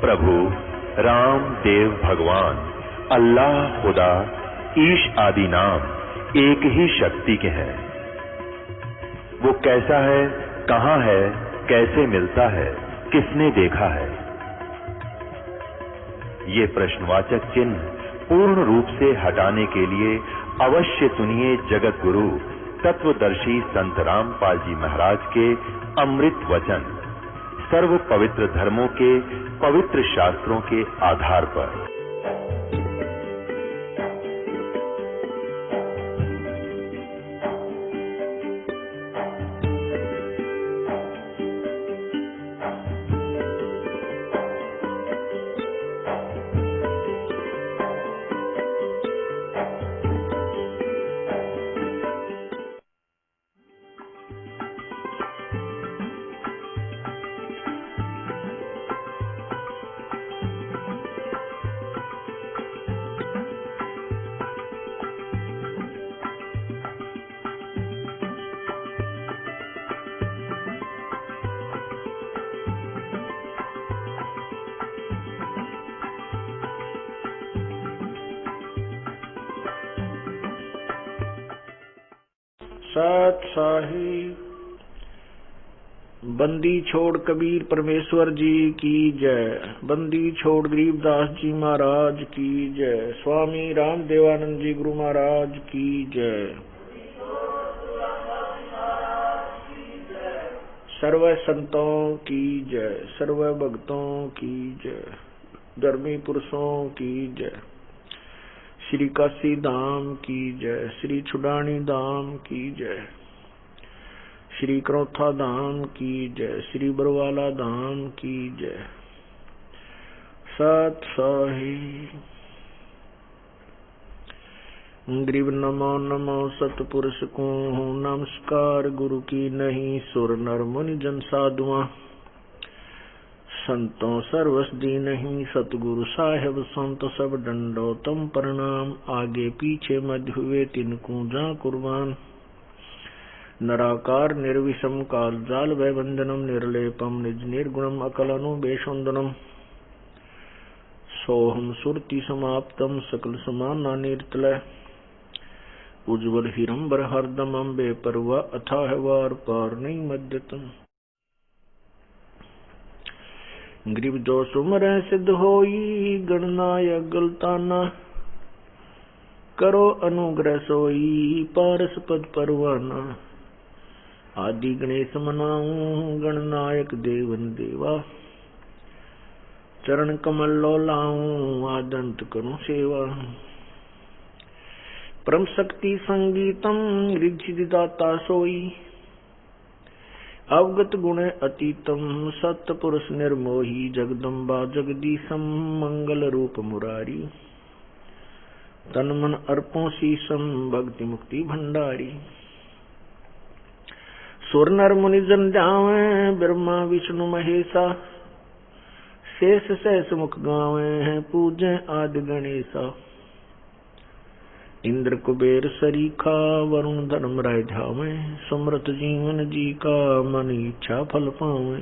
प्रभु राम देव भगवान अल्लाह खुदा ईश आदि नाम एक ही शक्ति के हैं। वो कैसा है, कहां है, कैसे मिलता है, किसने देखा है? ये प्रश्नवाचक चिन्ह पूर्ण रूप से हटाने के लिए अवश्य सुनिए जगत गुरु तत्वदर्शी संत रामपाल जी महाराज के अमृत वचन, सर्व पवित्र धर्मों के पवित्र शास्त्रों के आधार पर। सत साही बंदी छोड़ कबीर परमेश्वर जी की जय। बंदी छोड़ गरीबदास जी महाराज की जय। स्वामी राम देवानंद जी गुरु महाराज की जय। सर्व संतों की जय, सर्व भक्तों की जय, धर्मी पुरुषों की जय। श्री काशी धाम की जय, श्री छुडानी धाम की जय, श्री करौथा धाम की जय, श्री बरवाला धाम की जय। सत साही ग्रीव नमो नमो सतपुरुष को नमस्कार गुरु की नहीं सुर नर मुनि जन साधुआ संतों सर्वस दी नहीं सतगुरु साहेब संत सब डंडो तम प्रणाम। आगे पीछे मध्य हुए तिनको जा कुर्बान। नराकार निर्विषम काल जाल वै वंदनम निर्लेपम निज निर्गुणम अकलनु बेशुंदनम। सोहम सुरति समाप्तम सकल समाना निर्तलय। उज्ज्वल हिरंबर हरदम अम्बे परवा अथाह वार पार नहीं मध्यतम। ग्रीव जो सुमर सिद्ध होई गणनायक गलताना। करो अनुग्रह सोई पारस पद परवाना। आदि गणेश मनाऊं गणनायक देवन देवा। चरण कमल लो लाऊं आदंत करूं सेवा। परम शक्ति संगीतम ऋद्धिदाता सोई। अवगत गुण अतीतम सत्य पुरुष निर्मोही। जगदम्बा जगदीशम मंगल रूप मुरारी। तन मन अर्पों शीशम भक्ति मुक्ति भंडारी। सुर नर मुनि जन जावे ब्रह्मा विष्णु महेशा। शेष सहस मुख गावे हैं पूजे आदि गणेशा। इंद्र कुबेर सरीखा वरुण धर्म राय ध्यावे। समृत जीवन जी का मन इच्छा फल पावे।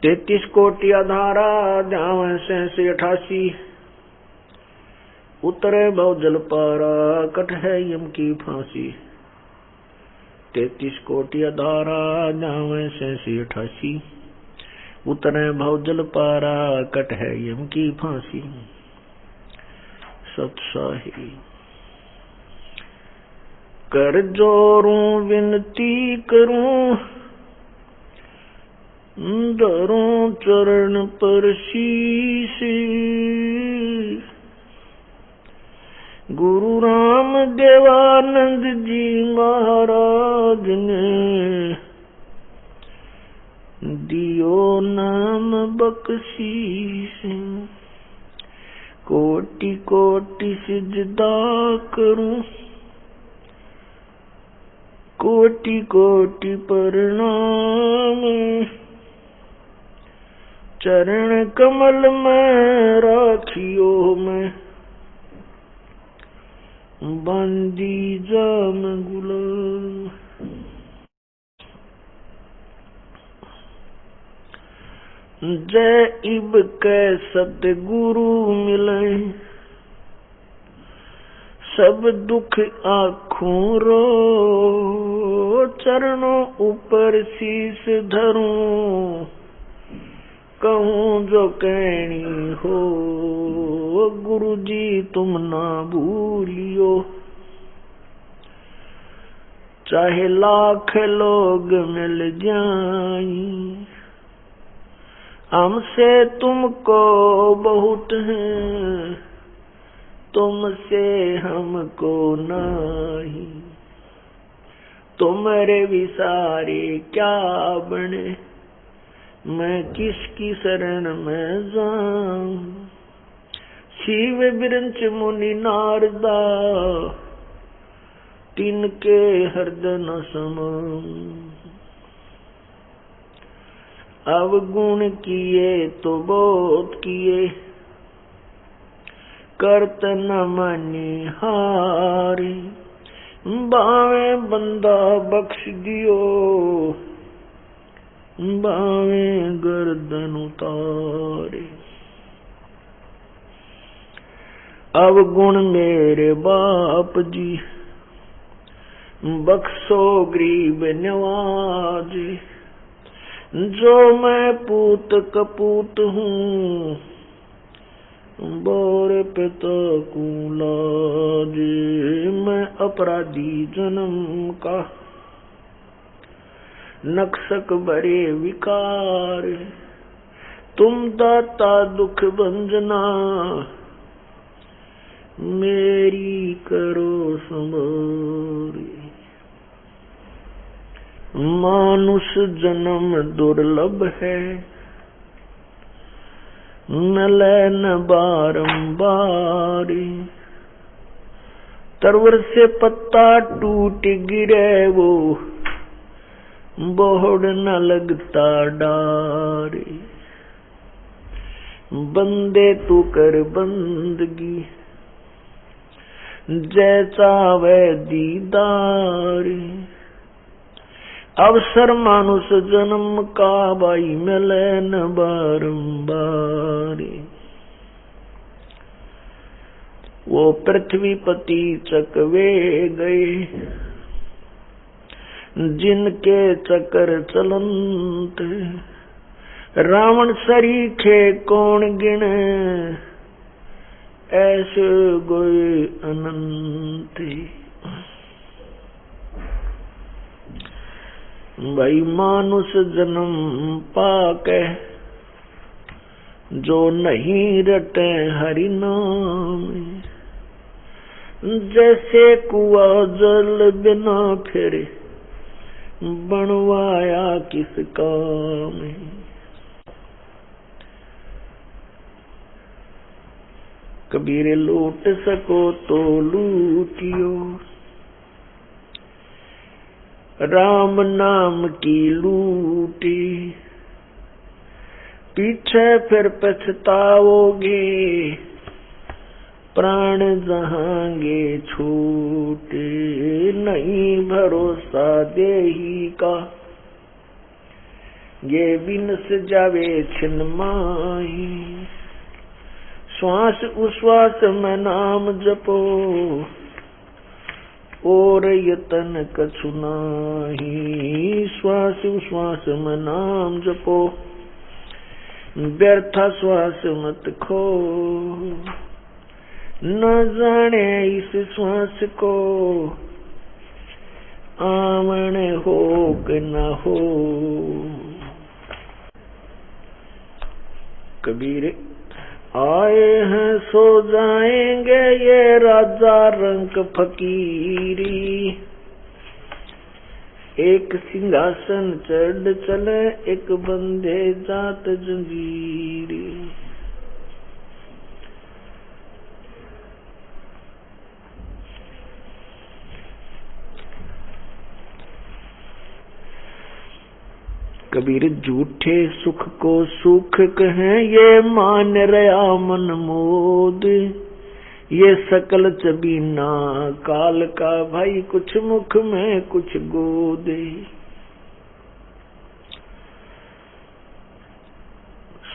33 कोटि आधारा ध्यावे 88। उतरे भव जल पारा कट है यम की फांसी। 33 कोटि आधारा ध्यावे 88। उतरे भव जल पारा कट है यम की फांसी। सत्साही कर जोरूं विनती करूं। धरूं चरण पर शीश। गुरु राम देवानंद जी महाराज ने दियो नाम बख्शीश। कोटि कोटि सिजदा करूं। कोटि कोटि प्रणाम। चरण कमल में राखियो मैं। बंदी जाम गुलाम। जय इब के सतगुरु मिले, सब दुख आँखों रो, चरणों ऊपर शीश धरूं, कहूँ जो कहनी हो, गुरु जी तुम ना भूलियो। चाहे लाख लोग मिल जाएं, हमसे तुमको बहुत है, तुमसे हमको नहीं। तुम्हारे विसारे क्या बने, मैं किसकी शरण में जाऊं। शिव बिरंच मुनि नारदा, तिनके हृदय न समाऊं। अवगुण किए तो बहुत किए, करत न मनि हारे। बावे बंदा बख्श दियो, बावे गर्दन उतारे। अवगुण मेरे बाप जी, बख्शो गरीब नवाजे। जो मैं पूत कपूत हूँ, बोर पिता को लाजे। मैं अपराधी जन्म का, नक्सक बरे विकार। तुम दाता दुख भंजना, मेरी करो संभारी। मानुष जन्म दुर्लभ है, मिले न बारंबार। तरवर से पत्ता टूट गिरे वो, बोहड़ न लगता डारे। बंदे तू कर बंदगी, जैसा वै दीदार। अवसर मानुष जन्म का, भाई मिले न बारंबार। वो पृथ्वी पति चकवे गए, जिनके चक्कर चलंत। रावण सरीखे कौन गिने, ऐसे गोए अनंत। भाई मानुष जन्म पाके, जो नहीं रटे हरि नाम। जैसे कुआ जल बिना फिरे, बनवाया किस काम। कबीर लूट सको तो लूटियो, राम नाम की लूटी। पीछे फिर पछताओगे, प्राण जहांगे छूटे। नहीं भरोसा देही का, ये बिनस जावे छिन माही। श्वास उश्वास में नाम जपो, और यतन कछु नाही। श्वास उश्वास में नाम जपो, व्यर्था श्वास मत खो। न जाने इस श्वास को, आमने हो कि न हो। कबीर आए हैं सो जाएंगे, ये राजा रंग फकीरी। एक सिंहासन चढ़ चले, एक बंधे जात जंजीरी। कबीर झूठे सुख को सुख कहें, ये मान रहा मन मोद। ये सकल चबीना काल का, भाई कुछ मुख में कुछ गोद।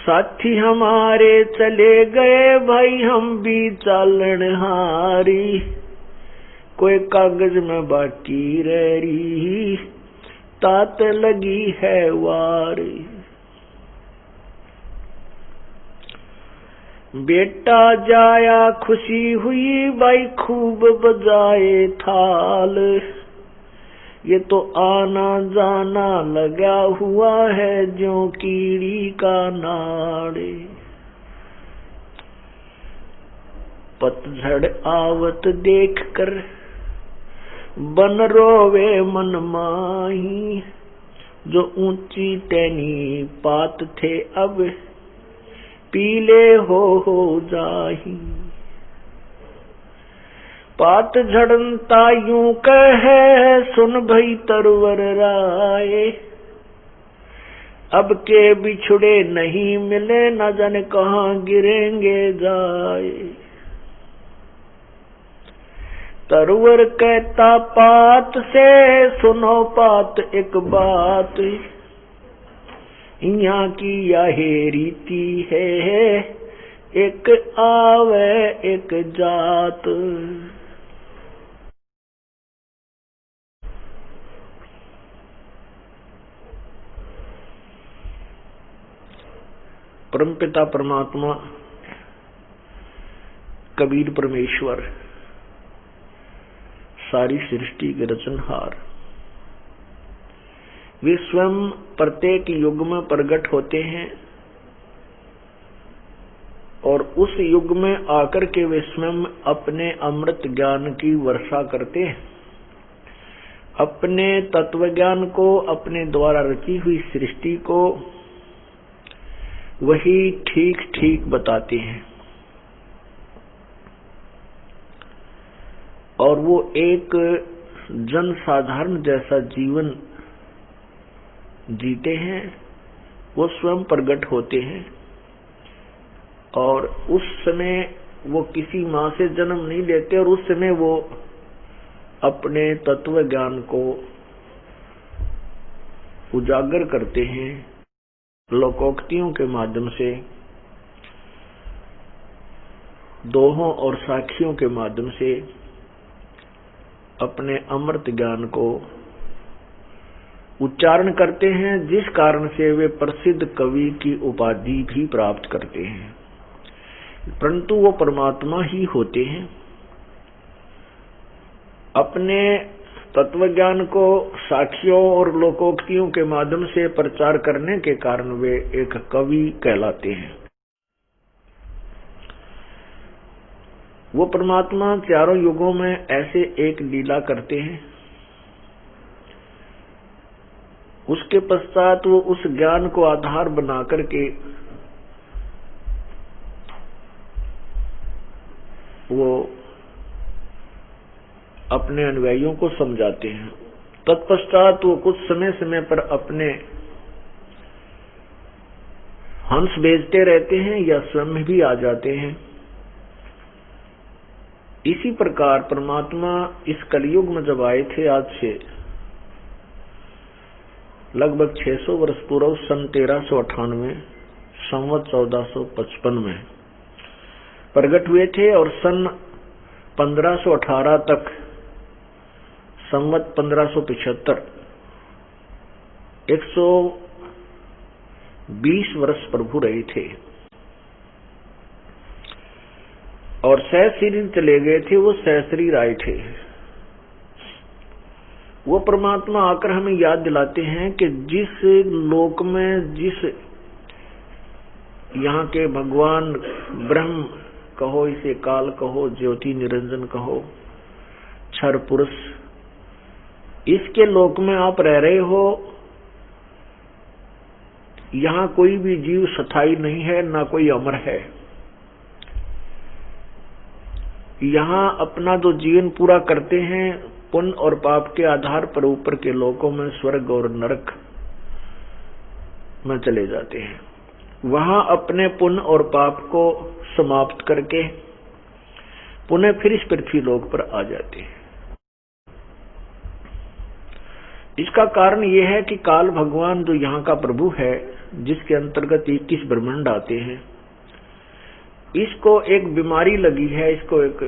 साथी हमारे चले गए भाई हम भी चालन हारी, कोई कागज में बाकी रह रही तात लगी है वारी। बेटा जाया खुशी हुई भाई खूब बजाए थाल, ये तो आना जाना लगा हुआ है ज्यों कीड़ी का नाड़े। पतझड़ आवत देख कर बन रोवे मन माही, जो ऊंची टहनी पात थे अब पीले हो जाही। पात झड़नता यूं कहे सुन भई तरवर राय, अब के बिछुड़े नहीं मिले न जाने कहाँ गिरेंगे जाए। तरवर कहता पात से सुनो पात एक बात, यहाँ की यही रीति है एक आवे एक जात। परमपिता परमात्मा कबीर परमेश्वर सारी सृष्टि के रचनहार, वे स्वयं प्रत्येक युग में प्रकट होते हैं और उस युग में आकर के वे स्वयं अपने अमृत ज्ञान की वर्षा करते हैं। अपने तत्व ज्ञान को, अपने द्वारा रची हुई सृष्टि को वही ठीक ठीक बताते हैं और वो एक जन साधारण जैसा जीवन जीते हैं। वो स्वयं प्रकट होते हैं और उस समय वो किसी माँ से जन्म नहीं लेते और उस समय वो अपने तत्व ज्ञान को उजागर करते हैं लोकोक्तियों के माध्यम से, दोहों और साखियों के माध्यम से अपने अमृत ज्ञान को उच्चारण करते हैं, जिस कारण से वे प्रसिद्ध कवि की उपाधि भी प्राप्त करते हैं। परंतु वो परमात्मा ही होते हैं। अपने तत्व ज्ञान को साखियों और लोकोक्तियों के माध्यम से प्रचार करने के कारण वे एक कवि कहलाते हैं। वो परमात्मा चारों युगों में ऐसे एक लीला करते हैं, उसके पश्चात वो उस ज्ञान को आधार बना करके वो अपने अनुयायियों को समझाते हैं। तत्पश्चात वो कुछ समय समय पर अपने हंस भेजते रहते हैं या स्वयं भी आ जाते हैं। इसी प्रकार परमात्मा इस कलयुग में जब आए थे, आज से लगभग 600 वर्ष पूर्व, सन 1398 संवत 1455 में प्रकट हुए थे और सन 1518 तक संवत 1575 120 वर्ष प्रभु रहे थे और सहशरीर चले गए थे। वो सहशरीर आए थे। वो परमात्मा आकर हमें याद दिलाते हैं कि जिस लोक में, जिस यहाँ के भगवान ब्रह्म कहो, इसे काल कहो, ज्योति निरंजन कहो, क्षर पुरुष, इसके लोक में आप रह रहे हो, यहाँ कोई भी जीव स्थायी नहीं है, ना कोई अमर है। यहाँ अपना जो जीवन पूरा करते हैं पुण्य और पाप के आधार पर ऊपर के लोकों में, स्वर्ग और नरक में चले जाते हैं। वहां अपने पुण्य और पाप को समाप्त करके पुनः फिर इस पृथ्वी लोक पर आ जाते हैं। इसका कारण यह है कि काल भगवान जो यहाँ का प्रभु है, जिसके अंतर्गत 21 ब्रह्मांड आते हैं, इसको एक बीमारी लगी है, इसको एक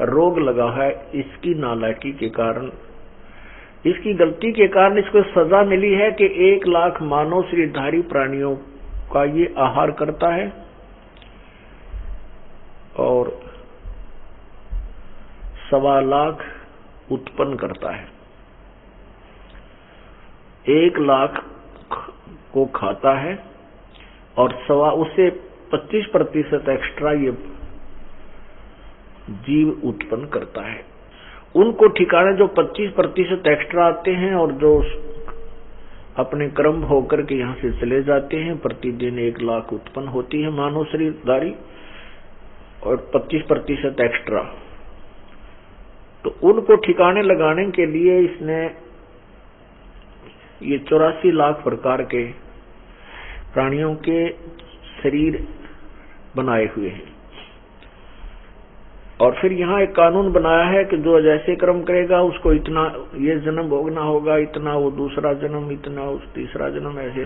रोग लगा है, इसकी नालायकी के कारण, इसकी गलती के कारण इसको सजा मिली है कि 1 लाख मानव शरीरधारी प्राणियों का ये आहार करता है और 1.25 लाख उत्पन्न करता है। 1 लाख को खाता है और उसे 25% एक्स्ट्रा ये जीव उत्पन्न करता है। उनको ठिकाने जो 25% एक्स्ट्रा आते हैं और जो अपने कर्म होकर के यहां से चले जाते हैं, प्रतिदिन 1 लाख उत्पन्न होती है मानव शरीरधारी और 25% एक्स्ट्रा। तो उनको ठिकाने लगाने के लिए इसने ये 84 लाख प्रकार के प्राणियों के शरीर बनाए हुए हैं और फिर यहाँ एक कानून बनाया है कि जो जैसे कर्म करेगा उसको इतना ये जन्म भोगना होगा, इतना वो दूसरा जन्म, इतना उस तीसरा जन्म, ऐसे।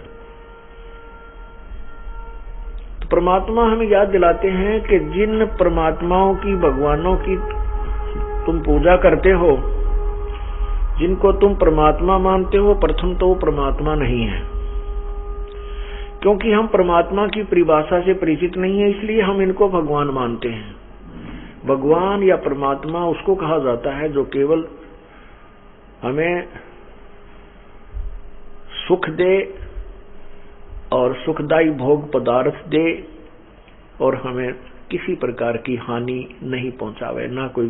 तो परमात्मा हमें याद दिलाते हैं कि जिन परमात्माओं की, भगवानों की तुम पूजा करते हो, जिनको तुम परमात्मा मानते हो, प्रथम तो वो परमात्मा नहीं है, क्योंकि हम परमात्मा की परिभाषा से परिचित नहीं है, इसलिए हम इनको भगवान मानते हैं। भगवान या परमात्मा उसको कहा जाता है जो केवल हमें सुख दे और सुखदायी भोग पदार्थ दे और हमें किसी प्रकार की हानि नहीं पहुंचावे, ना कोई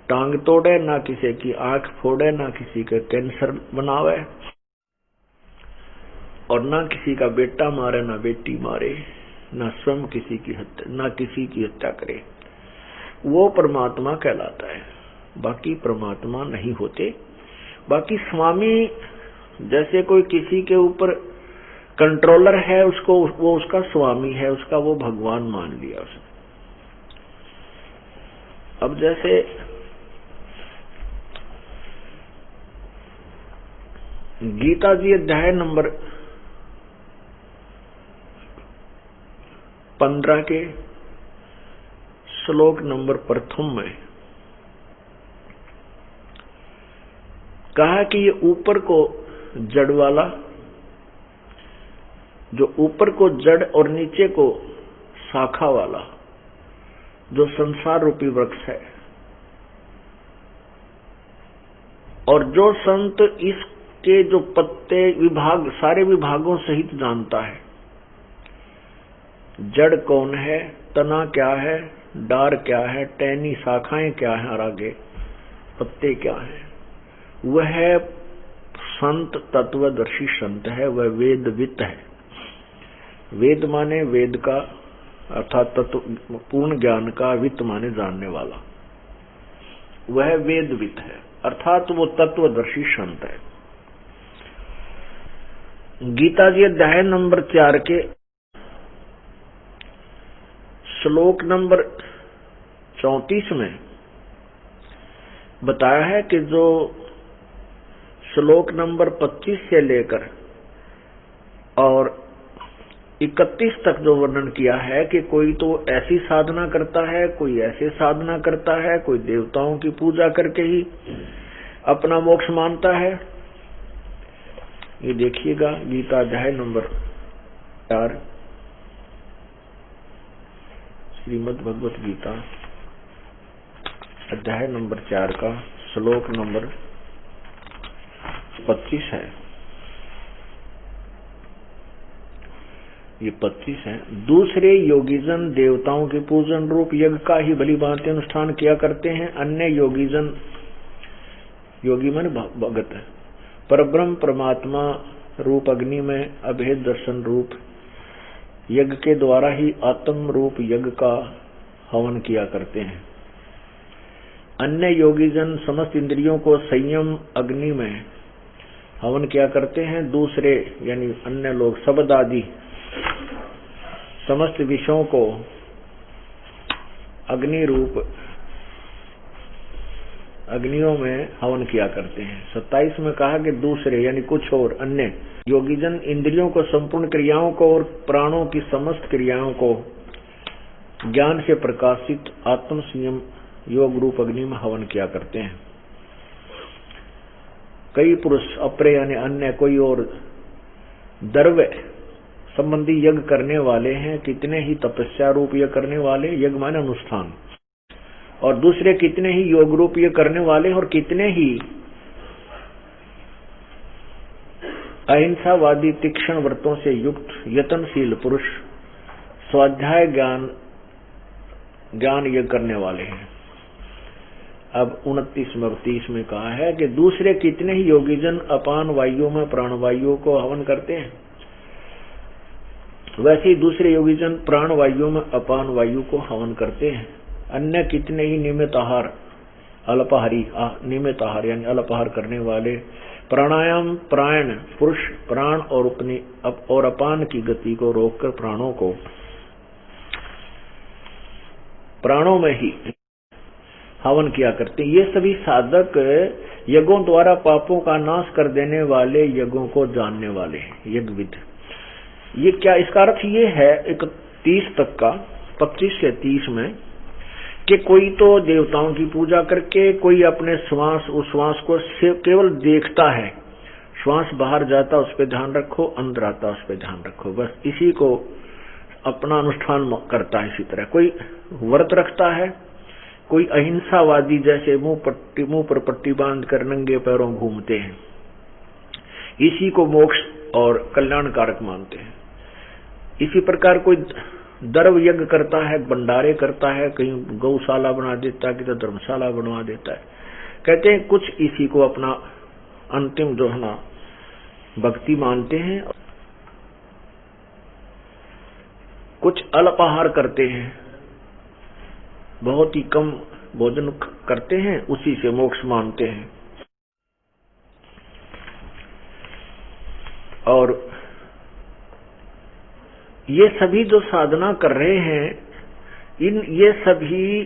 टांग तोड़े, ना किसी की आंख फोड़े, ना किसी का कैंसर बनावे और ना किसी का बेटा मारे, ना बेटी मारे, ना स्वयं किसी की हत्या, ना किसी की हत्या करे। वो परमात्मा कहलाता है। बाकी परमात्मा नहीं होते। बाकी स्वामी, जैसे कोई किसी के ऊपर कंट्रोलर है, उसको वो उसका स्वामी है, उसका वो भगवान मान लिया उसने। अब जैसे गीता जी अध्याय नंबर 15 के श्लोक नंबर 1 में कहा कि ये ऊपर को जड़ वाला, जो ऊपर को जड़ और नीचे को शाखा वाला जो संसार रूपी वृक्ष है, और जो संत इसके जो पत्ते विभाग सारे विभागों सहित जानता है, जड़ कौन है, तना क्या है, डार क्या है, टहनी शाखाएं क्या है और आगे पत्ते क्या है, वह संत तत्वदर्शी संत है, वह वेदवित है। वेद माने वेद का अर्थात तत्व पूर्ण ज्ञान का, वित्त माने जानने वाला, वह वेदवित है अर्थात वो तत्वदर्शी संत है। गीता जी अध्याय नंबर 4 के श्लोक नंबर 34 में बताया है कि जो श्लोक नंबर 25 से लेकर और 31 तक जो वर्णन किया है कि कोई तो ऐसी साधना करता है, कोई ऐसे साधना करता है, कोई देवताओं की पूजा करके ही अपना मोक्ष मानता है। ये देखिएगा गीता अध्याय नंबर 4, श्रीमद् भगवत गीता अध्याय नंबर 4 का श्लोक नंबर 25 है। ये 25 है। दूसरे योगीजन देवताओं के पूजन रूप यज्ञ का ही भली भांति अनुष्ठान किया करते हैं। अन्य योगीजन, योगी मन भगत, परब्रह्म परमात्मा रूप अग्नि में अभेद दर्शन रूप यज्ञ के द्वारा ही आत्म रूप यज्ञ का हवन किया करते हैं। अन्य योगीजन समस्त इंद्रियों को संयम अग्नि में हवन किया करते हैं। दूसरे यानी अन्य लोग शब्द आदि समस्त विषयों को अग्नि रूप अग्नियों में हवन किया करते हैं। 27 में कहा कि दूसरे यानी कुछ और अन्य योगीजन इंद्रियों को, संपूर्ण क्रियाओं को और प्राणों की समस्त क्रियाओं को ज्ञान से प्रकाशित आत्म संयम योग रूप अग्नि में हवन किया करते हैं। कई पुरुष अपरे यानी अन्य कोई और द्रव्य संबंधी यज्ञ करने वाले हैं, कितने ही तपस्या रूप यज्ञ करने वाले, यज्ञ माने अनुष्ठान, और दूसरे कितने ही योग रूप यज्ञ करने वाले और कितने ही अहिंसावादी तीक्ष्ण व्रतों से युक्त यत्नशील पुरुष स्वाध्याय ज्ञान यज्ञ करने वाले हैं। अब 29 में 30 में कहा है कि दूसरे कितने ही योगीजन अपान वायु में प्राणवायु को हवन करते हैं, वैसे ही दूसरे योगीजन प्राण वायु में अपान वायु को हवन करते हैं। अन्य कितने ही नियमित आहार अल्पाहारी नियमित आहार यानी अल्पाहार करने वाले प्राणायाम प्राण पुरुष प्राण और अपान की गति को रोककर प्राणों में ही हवन किया करते हैं। ये सभी साधक यज्ञों द्वारा पापों का नाश कर देने वाले यज्ञों को जानने वाले हैं, यज्ञविद। ये क्या, इसका अर्थ ये है 31 तक का 25 से 30 में कि कोई तो देवताओं की पूजा करके, कोई अपने उस श्वास को केवल देखता है, श्वास बाहर जाता उस पर ध्यान रखो, अंदर आता उस पर ध्यान रखो, बस इसी को अपना अनुष्ठान करता है। इसी तरह कोई व्रत रखता है, कोई अहिंसावादी जैसे मुंह पर पट्टी बांध कर नंगे पैरों घूमते हैं, इसी को मोक्ष और कल्याणकारक मानते हैं। इसी प्रकार कोई द्रव्य यज्ञ करता है, भंडारे करता है, कहीं गौशाला बना देता है, किधर धर्मशाला बनवा देता है। कहते हैं कुछ इसी को अपना अंतिम जो है ना भक्ति मानते हैं, कुछ अल्पाहार करते हैं, बहुत ही कम भोजन करते हैं, उसी से मोक्ष मानते हैं। और ये सभी जो साधना कर रहे हैं ये सभी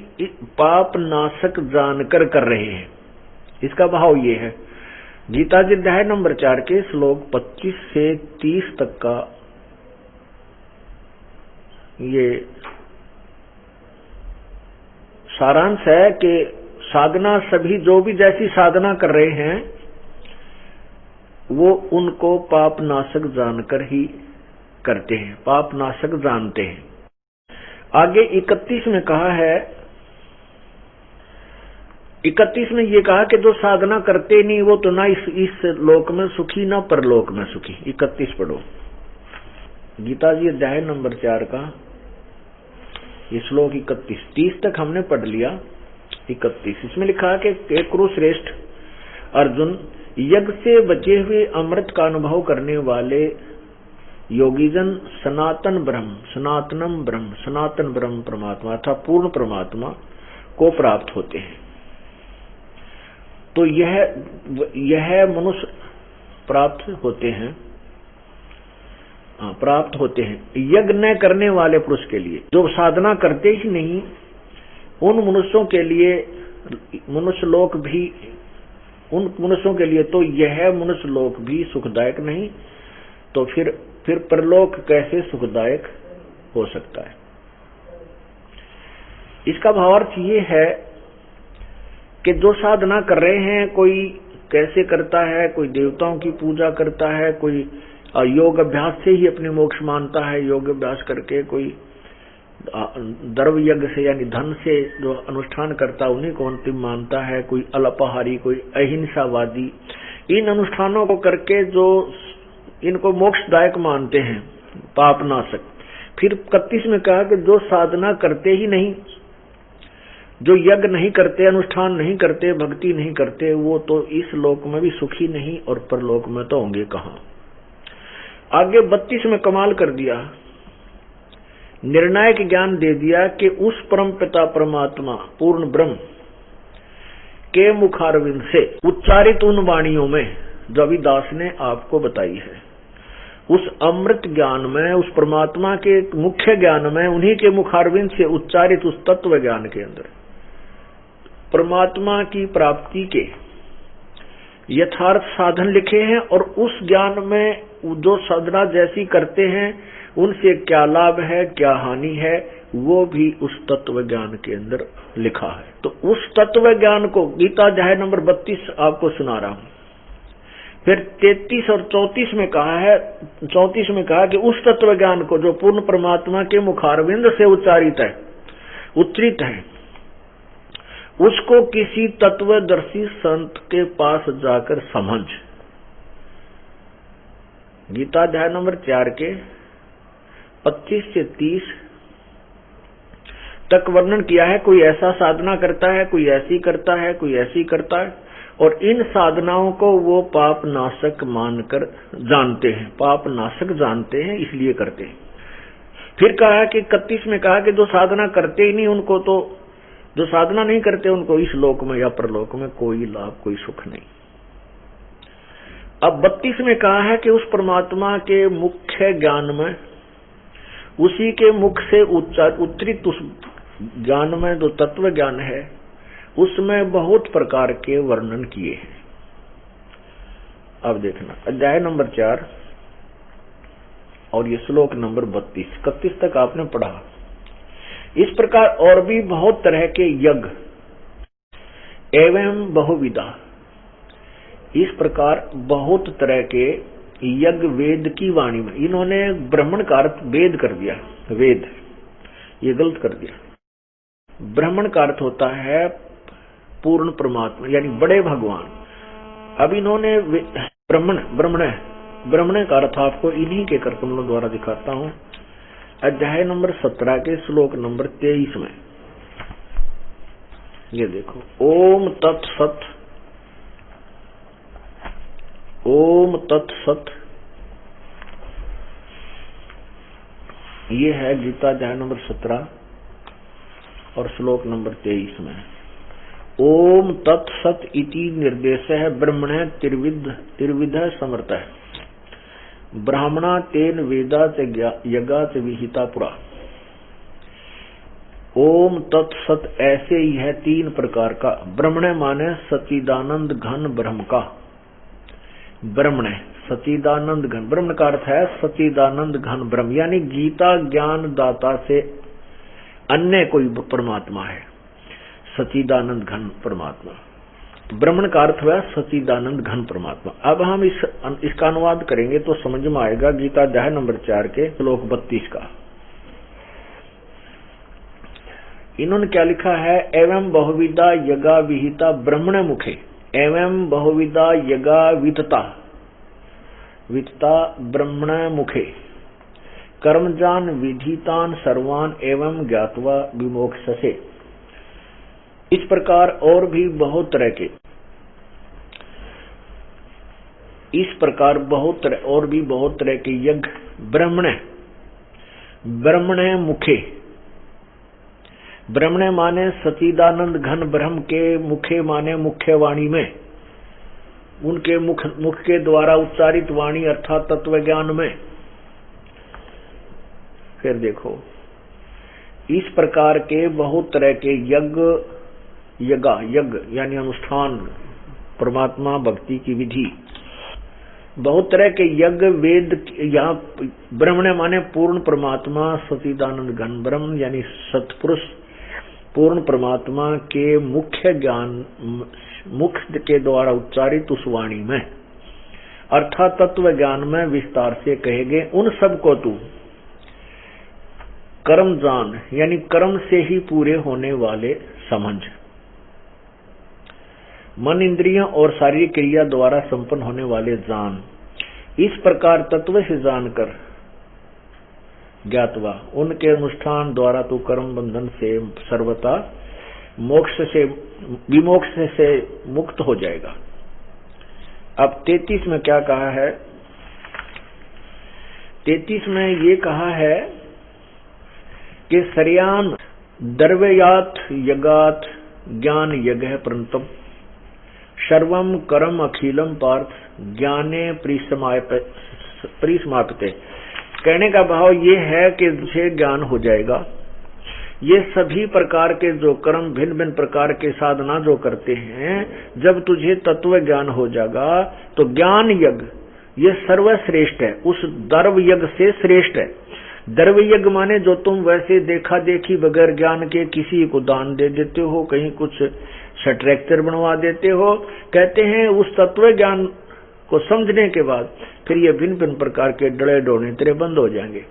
पाप नाशक जानकर कर रहे हैं। इसका भाव ये है, गीता जी अध्याय नंबर 4 के श्लोक 25 से 30 तक का ये सारांश है कि साधना सभी जो भी जैसी साधना कर रहे हैं वो उनको पाप नाशक जानकर ही करते हैं, पाप नाशक जानते हैं। आगे 31 में कहा है, 31 में ये कहा कि जो साधना करते नहीं वो तो ना इस लोक में सुखी ना परलोक में सुखी। 31 पढ़ो, गीता जी अध्याय नंबर 4 का ये श्लोक 31। 30 तक हमने पढ़ लिया, 31 इसमें लिखा है कि कुरुश्रेष्ठ अर्जुन, यज्ञ से बचे हुए अमृत का अनुभव करने वाले योगीजन सनातन ब्रह्म परमात्मा अर्थात पूर्ण परमात्मा को प्राप्त होते हैं। तो यह मनुष्य प्राप्त होते हैं यज्ञ न करने वाले पुरुष के लिए, जो साधना करते ही नहीं, उन मनुष्यों के लिए मनुष्य लोक भी, उन मनुष्यों के लिए तो यह मनुष्य लोक भी सुखदायक नहीं, तो फिर परलोक कैसे सुखदायक हो सकता है। इसका भावार्थ ये है कि जो साधना कर रहे हैं, कोई कैसे करता है, कोई देवताओं की पूजा करता है, कोई योग अभ्यास से ही अपने मोक्ष मानता है, योग अभ्यास करके कोई द्रव्य यज्ञ से यानी धन से जो अनुष्ठान करता उन्हीं को अंतिम मानता है, कोई अल्पाहारी, कोई अहिंसावादी, इन अनुष्ठानों को करके जो इनको मोक्षदायक मानते हैं, पाप नाशक। फिर 31 में कहा कि जो साधना करते ही नहीं, जो यज्ञ नहीं करते, अनुष्ठान नहीं करते, भक्ति नहीं करते, वो तो इस लोक में भी सुखी नहीं और परलोक में तो होंगे कहां। आगे 32 में कमाल कर दिया, निर्णायक ज्ञान दे दिया कि उस परम पिता परमात्मा पूर्ण ब्रह्म के मुखारविंद से उच्चारित उन वाणियों में जो अभी दास ने आपको बताई है, उस अमृत ज्ञान में, उस परमात्मा के मुख्य ज्ञान में, उन्हीं के मुखारविंद से उच्चारित उस तत्व ज्ञान के अंदर परमात्मा की प्राप्ति के यथार्थ साधन लिखे हैं और उस ज्ञान में जो साधना जैसी करते हैं उनसे क्या लाभ है, क्या हानि है, वो भी उस तत्व ज्ञान के अंदर लिखा है। तो उस तत्व ज्ञान को गीता अध्याय नंबर 32 आपको सुना रहा हूं। फिर 33 और 34 में कहा है, 34 में कहा कि उस तत्व ज्ञान को जो पूर्ण परमात्मा के मुखारविंद से उच्चरित है, उसको किसी तत्वदर्शी संत के पास जाकर समझ। गीता अध्याय नंबर 4 के 25 से 30 तक वर्णन किया है। कोई ऐसा साधना करता है, कोई ऐसी करता है, कोई ऐसी करता है, और इन साधनाओं को वो पाप नाशक मानकर जानते हैं, पाप नाशक जानते हैं, इसलिए करते हैं। फिर कहा कि 31 में कहा कि जो साधना करते ही नहीं उनको, तो जो साधना नहीं करते उनको इस लोक में या परलोक में कोई लाभ, कोई सुख नहीं। अब 32 में कहा है कि उस परमात्मा के मुख्य ज्ञान में, उसी के मुख से उच्चरित उस ज्ञान में जो तत्व ज्ञान है, उसमें बहुत प्रकार के वर्णन किए हैं। अब देखना अध्याय नंबर 4 और ये श्लोक नंबर 32-31 तक आपने पढ़ा। इस प्रकार और भी बहुत तरह के यज्ञ एवं बहुविधा, इस प्रकार बहुत तरह के यज्ञ वेद की वाणी में, इन्होंने ब्राह्मण का अर्थ वेद कर दिया, वेद, ये गलत कर दिया। ब्राह्मण का अर्थ होता है पूर्ण परमात्मा यानी बड़े भगवान। अब इन्होंने ब्राह्मण का अर्थ आपको इन्हीं के कर कमलों द्वारा दिखाता हूं। अध्याय नंबर 17 के श्लोक नंबर 23 में ये देखो, ओम तत्सत, ओम तत्सत, ये है गीता अध्याय नंबर 17 और श्लोक नंबर 23 में। ओम तत्सत इति निर्देश है ब्रह्मण त्रिविध समर्थ है, ब्राह्मणा तेन वेदा च यज्ञा च विहिता पुरा। ओम तत्सत ऐसे ही है 3 प्रकार का। ब्रह्मण माने सच्चिदानंद घन ब्रह्म का, ब्रह्मण सच्चिदानंद घन, ब्रह्म का अर्थ है सच्चिदानंद घन ब्रह्म, यानी गीता ज्ञान दाता से अन्य कोई परमात्मा है, सच्चिदानंद घन परमात्मा। ब्रह्मण का अर्थ है सच्चिदानंद घन परमात्मा। अब हम इसका अनुवाद करेंगे तो समझ में आएगा। गीता अध्याय नंबर 4 के श्लोक 32 का इन्होंने क्या लिखा है, एवं बहुविधा यज्ञा विहिता ब्रह्मण मुखे, एवं बहुविधा यज्ञा वितता ब्रह्मण मुखे, कर्मजान विधितान सर्वान एवं ज्ञात्वा विमोक्षसे। इस प्रकार और भी बहुत तरह के, और भी बहुत तरह के यज्ञ ब्रह्मण मुखे, ब्रह्मण माने सच्चिदानंद घन ब्रह्म के, मुखे माने मुख्य वाणी में, उनके मुख के द्वारा उच्चारित वाणी अर्थात तत्व ज्ञान में। फिर देखो, इस प्रकार के बहुत तरह के यज्ञ यानी अनुष्ठान, परमात्मा भक्ति की विधि, बहुत तरह के यज्ञ वेद, यहाँ ब्रह्मण माने पूर्ण परमात्मा सच्चिदानंद घन ब्रह्म यानी सत्पुरुष पूर्ण परमात्मा के मुख्य ज्ञान, मुख के द्वारा उच्चारित उस वाणी में अर्थात तत्व ज्ञान में विस्तार से कहे गए। उन सब को तू कर्म जान यानी कर्म से ही पूरे होने वाले समझ, मन इंद्रियों और शारीरिक क्रिया द्वारा संपन्न होने वाले जान। इस प्रकार तत्व से जानकर ज्ञातवा उनके अनुष्ठान द्वारा तू कर्म बंधन से सर्वथा विमोक्ष से मुक्त हो जाएगा। अब 33 में क्या कहा है, 33 में ये कहा है कि सर्यान द्रव्यात यज्ञात ज्ञान यज्ञ परंतु सर्वम कर्म अखिलम पार्थ ज्ञाने परिसमाप्यते। कहने का भाव ये है कि तुझे ज्ञान हो जाएगा ये सभी प्रकार के जो कर्म, भिन्न भिन्न प्रकार के साधना जो करते हैं, जब तुझे तत्व ज्ञान हो जाएगा तो ज्ञान यज्ञ ये सर्वश्रेष्ठ है, उस द्रव्य यज्ञ से श्रेष्ठ है। द्रव्य यज्ञ माने जो तुम वैसे देखा देखी बगैर ज्ञान के किसी को दान दे देते हो, कहीं कुछ स्ट्रक्चर बनवा देते हो। कहते हैं उस तत्व ज्ञान को समझने के बाद फिर ये भिन्न भिन्न प्रकार के डले डोने तेरे बंद हो जाएंगे।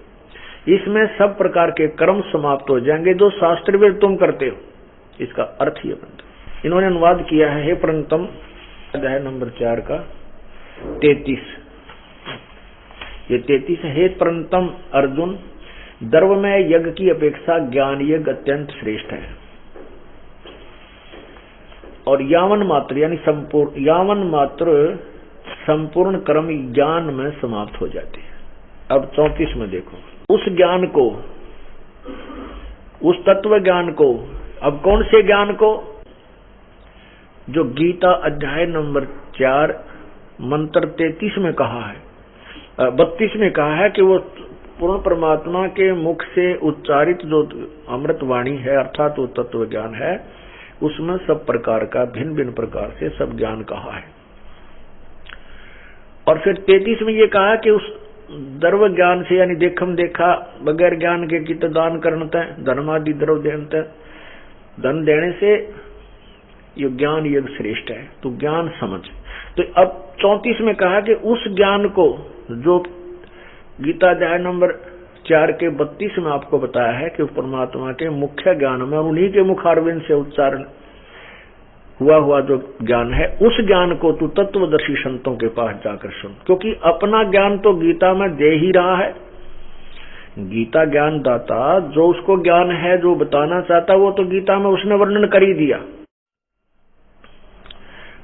इसमें सब प्रकार के कर्म समाप्त हो जाएंगे जो शास्त्र में तुम करते हो। इसका अर्थ ये बनता। इन्होंने अनुवाद किया है, हे परंतम, अध्याय नंबर 4 का 33, ये 33 है। हे परंतम अर्जुन, द्रव्यमय यज्ञ की अपेक्षा ज्ञान यज्ञ अत्यंत श्रेष्ठ है और यावन मात्र यानी संपूर्ण कर्म ज्ञान में समाप्त हो जाते हैं। अब 34 में देखो, उस ज्ञान को, उस तत्व ज्ञान को, अब कौन से ज्ञान को? जो गीता अध्याय नंबर 4 मंत्र 33 में कहा है, 32 में कहा है कि वो पूर्ण परमात्मा के मुख से उच्चारित जो अमृत वाणी है, अर्थात वो तत्व ज्ञान है, उसमें सब प्रकार का भिन्न भिन्न प्रकार से सब ज्ञान कहा है। और फिर 33 में ये कहा कि उस द्रव्य ज्ञान से यानी देखम देखा बगैर ज्ञान के कित दान करता है, धर्मादि द्रव्य देता है, धन देने से ये ज्ञान यज्ञ श्रेष्ठ है, तो ज्ञान समझ। तो अब 34 में कहा कि उस ज्ञान को जो गीता अध्याय नंबर 4 के 32 में आपको बताया है कि परमात्मा के मुख्य ज्ञान में उन्हीं के मुखारविंद से उच्चारण हुआ जो ज्ञान है, उस ज्ञान को तू तत्वदर्शी संतों के पास जाकर सुन। क्योंकि अपना ज्ञान तो गीता में दे ही रहा है। गीता ज्ञान दाता जो उसको ज्ञान है जो बताना चाहता वो तो गीता में उसने वर्णन कर ही दिया।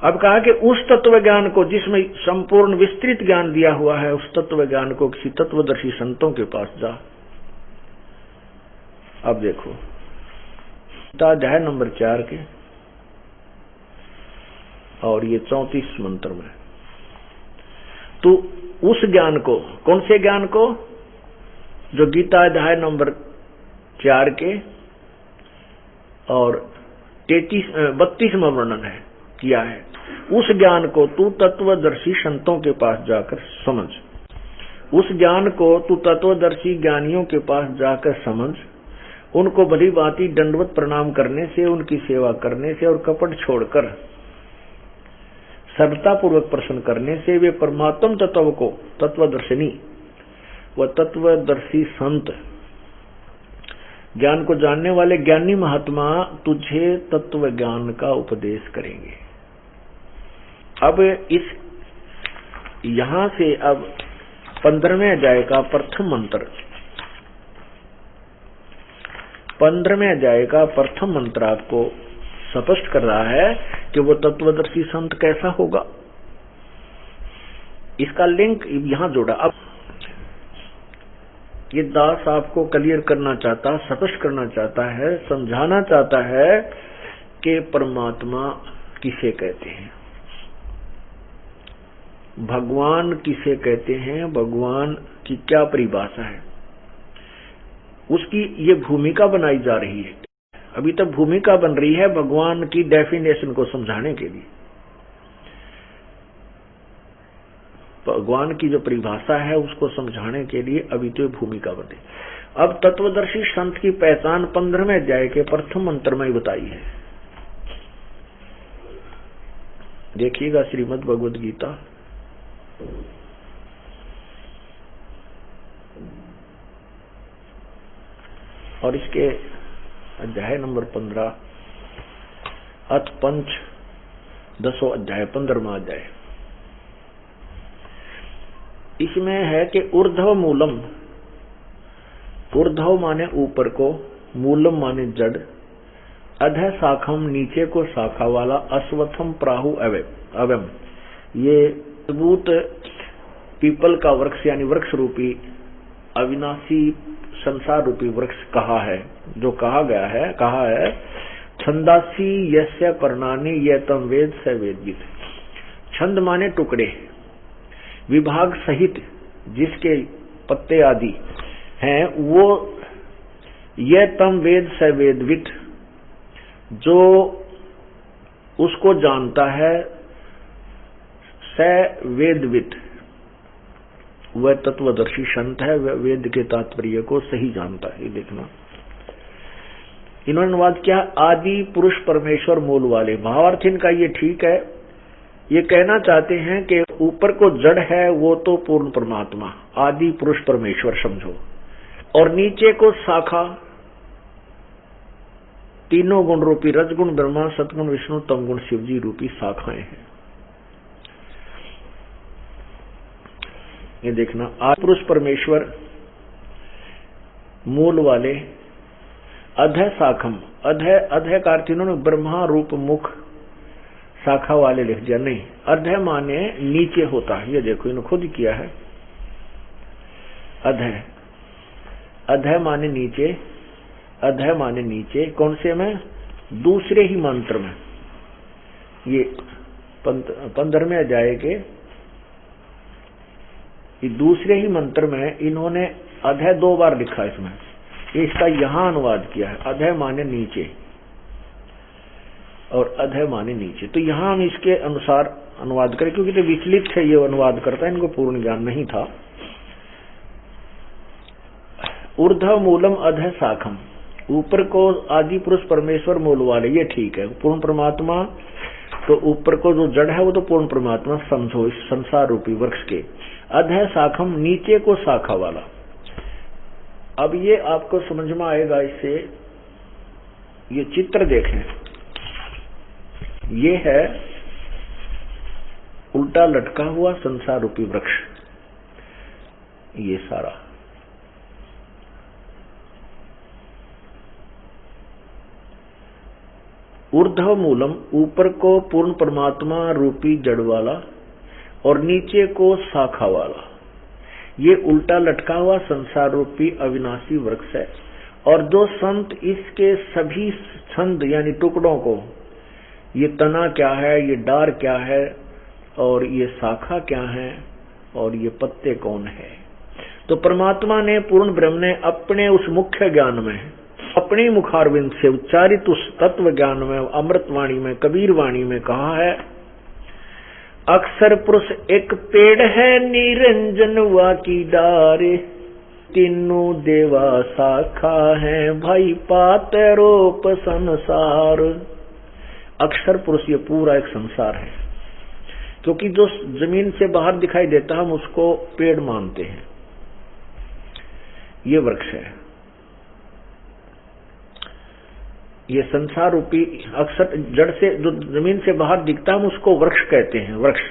अब कहा कि उस तत्व ज्ञान को जिसमें संपूर्ण विस्तृत ज्ञान दिया हुआ है, उस तत्व ज्ञान को किसी तत्वदर्शी संतों के पास जा। अब देखो गीता अध्याय नंबर 4 के और ये 34 मंत्र में, तो उस ज्ञान को, कौन से ज्ञान को? जो गीता अध्याय नंबर 4 के और 32 में वर्णन है किया है, उस ज्ञान को तू तत्वदर्शी संतों के पास जाकर समझ। उस ज्ञान को तू तत्वदर्शी ज्ञानियों के पास जाकर समझ। उनको भली भांति दंडवत प्रणाम करने से, उनकी सेवा करने से और कपट छोड़कर सरलता पूर्वक प्रश्न करने से वे परमात्म तत्व को, तत्वदर्शिनी व तत्वदर्शी संत, ज्ञान को जानने वाले ज्ञानी महात्मा तुझे तत्व ज्ञान का उपदेश करेंगे। अब इस यहां से अब 15वें अध्याय का प्रथम मंत्र, 15वें अध्याय का प्रथम मंत्र आपको स्पष्ट कर रहा है कि वो तत्वदर्शी संत कैसा होगा। इसका लिंक यहां जोड़ा। अब ये दास आपको क्लियर करना चाहता, स्पष्ट करना चाहता है, समझाना चाहता है कि परमात्मा किसे कहते हैं, भगवान किसे कहते हैं, भगवान की क्या परिभाषा है, उसकी ये भूमिका बनाई जा रही है। अभी तक भूमिका बन रही है भगवान की डेफिनेशन को समझाने के लिए। भगवान की जो परिभाषा है उसको समझाने के लिए अभी तो भूमिका बन रही। अब तत्वदर्शी संत की पहचान 15वें अध्याय के प्रथम मंत्र में ही बताई है। देखिएगा श्रीमद् भगवद गीता और इसके अध्याय नंबर 15 अथ पंच 10वां अध्याय 15वां अध्याय। इसमें है कि ऊर्ध्व मूलम, ऊर्ध्व माने ऊपर को, मूलम माने जड़, अधः शाखम नीचे को शाखा वाला, अश्वत्थम प्राहु अवयम, ये मजबूत पीपल का वृक्ष यानी वृक्ष रूपी अविनाशी संसार रूपी वृक्ष कहा है, जो कहा गया है, कहा है छंदासी यस्य पर्णानि ये तम वेद स वेदविद। छंद माने टुकड़े, विभाग सहित जिसके पत्ते आदि हैं वो यह तम वेद स वेदविद, जो उसको जानता है, स वेदविद, वह तत्वदर्शी संत है, वह वेद के तात्पर्य को सही जानता है। ये देखना, इन्होंने अनुवाद किया आदि पुरुष परमेश्वर मूल वाले। भावार्थ इनका ये ठीक है, ये कहना चाहते हैं कि ऊपर को जड़ है वो तो पूर्ण परमात्मा आदि पुरुष परमेश्वर समझो, और नीचे को शाखा तीनों गुण रूपी रजगुण ब्रह्मा, सतगुण विष्णु, तमगुण शिवजी रूपी शाखाएं हैं। ये देखना, आदि पुरुष परमेश्वर मूल वाले, अधः शाखम, अधः का अर्थ इन्होंने ब्रह्मा रूप मुख शाखा वाले लिख दिया, नहीं, अधः माने नीचे होता है। ये देखो इन्होंने खुद किया है, अधः माने नीचे, अधः माने नीचे। कौन से में? दूसरे ही मंत्र में, ये 15वें अध्याय के दूसरे ही मंत्र में इन्होंने अधः 2 बार लिखा इसमें, इसका यहां अनुवाद किया है, अधः माने नीचे और अधः माने नीचे। तो यहां हम इसके अनुसार अनुवाद करें, क्योंकि तो विचलित है ये अनुवाद करता है, इनको पूर्ण ज्ञान नहीं था। ऊर्ध्व मूलम अधः शाखम, ऊपर को आदि पुरुष परमेश्वर मूल वाले, ये ठीक है, पूर्ण परमात्मा। तो ऊपर को जो जड़ है वो तो पूर्ण परमात्मा समझो, इस संसार रूपी वृक्ष के। अधः शाखम, नीचे को शाखा वाला। अब ये आपको समझ में आएगा इससे, ये चित्र देखें, ये है उल्टा लटका हुआ संसार रूपी वृक्ष, ये सारा। ऊर्ध्व मूलम, ऊपर को पूर्ण परमात्मा रूपी जड़ वाला और नीचे को शाखा वाला, ये उल्टा लटका हुआ संसार रूपी अविनाशी वृक्ष है। और जो संत इसके सभी छंद यानी टुकड़ों को, ये तना क्या है, ये डार क्या है, और ये शाखा क्या है, और ये पत्ते कौन है, तो परमात्मा ने, पूर्ण ब्रह्म ने अपने उस मुख्य ज्ञान में, अपनी मुखारविंद से उच्चारित उस तत्व ज्ञान में, अमृतवाणी में, कबीर वाणी में कहा है, अक्षर पुरुष एक पेड़ है, निरंजन वा की डारे, तीनों देवा शाखा है, भाई पात रोप संसार। अक्षर पुरुष ये पूरा एक संसार है, क्योंकि जो जमीन से बाहर दिखाई देता हम उसको पेड़ मानते हैं, ये वृक्ष है, ये संसार रूपी अक्षर जड़ से जो जमीन से बाहर दिखता हम उसको वृक्ष कहते हैं, वृक्ष।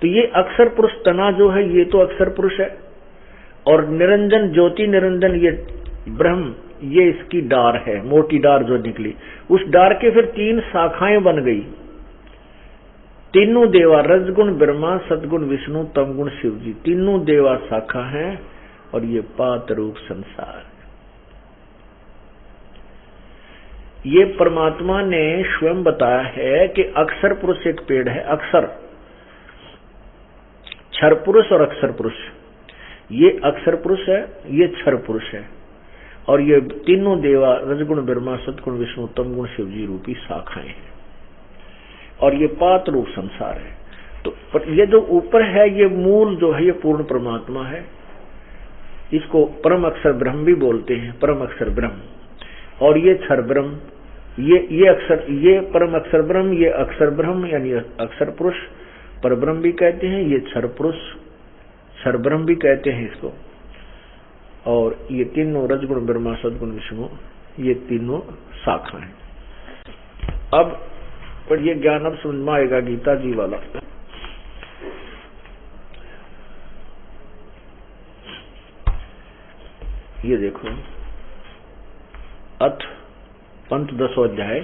तो ये अक्षर पुरुष तना जो है ये तो अक्षर पुरुष है, और निरंजन ज्योति निरंजन ये ब्रह्म, ये इसकी डार है, मोटी डार जो निकली, उस डार के फिर 3 शाखाएं बन गई। तीनों देवा, रजगुण ब्रह्मा, सतगुण विष्णु, तमगुण शिवजी, तीनों देवा शाखा हैं, और ये पात रूप संसार। ये परमात्मा ने स्वयं बताया है कि अक्षर पुरुष एक पेड़ है, अक्षर, क्षर पुरुष और अक्षर पुरुष, ये अक्षर पुरुष है, ये क्षर पुरुष है, और ये तीनों देवा रजगुण ब्रह्मा, सतगुण विष्णु, तमगुण शिवजी रूपी शाखाएं हैं, और ये पात रूप संसार है। तो ये जो ऊपर है ये मूल जो है ये पूर्ण परमात्मा है, इसको परम अक्षर ब्रह्म भी बोलते हैं, परम अक्षर ब्रह्म। और ये क्षर ब्रह्म, ये अक्षर, ये परम अक्षर ब्रह्म, ये अक्षर ब्रह्म यानी अक्षर पुरुष पर ब्रह्म भी कहते हैं, ये क्षर पुरुष क्षर ब्रह्म भी कहते हैं इसको। और ये तीनों रजगुण ब्रह्मा, सदगुण विष्णु, ये तीनों शाखा हैं। अब पर ये ज्ञान अब समझ में आएगा गीता जी वाला। ये देखो, अथ पंथ 10वां अध्याय,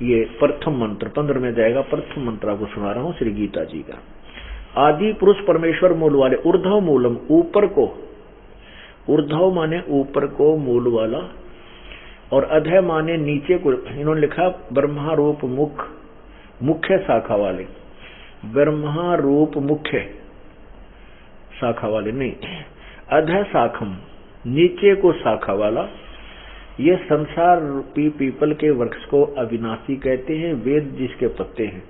ये प्रथम मंत्र 15 में जाएगा। प्रथम मंत्र आपको सुना रहा हूं श्री गीता जी का। आदि पुरुष परमेश्वर मूल वाले, ऊर्ध्व मूलम, ऊपर को, ऊर्ध्व माने ऊपर को, मूल वाला, और अधः माने नीचे को। इन्होंने लिखा ब्रह्मा रूप मुख, मुख्य शाखा वाले, ब्रह्मा रूप मुख्य शाखा वाले नहीं, अधः शाखम, नीचे को शाखा वाला, ये संसार रूपी पीपल के वृक्ष को अविनाशी कहते हैं। वेद जिसके पत्ते हैं,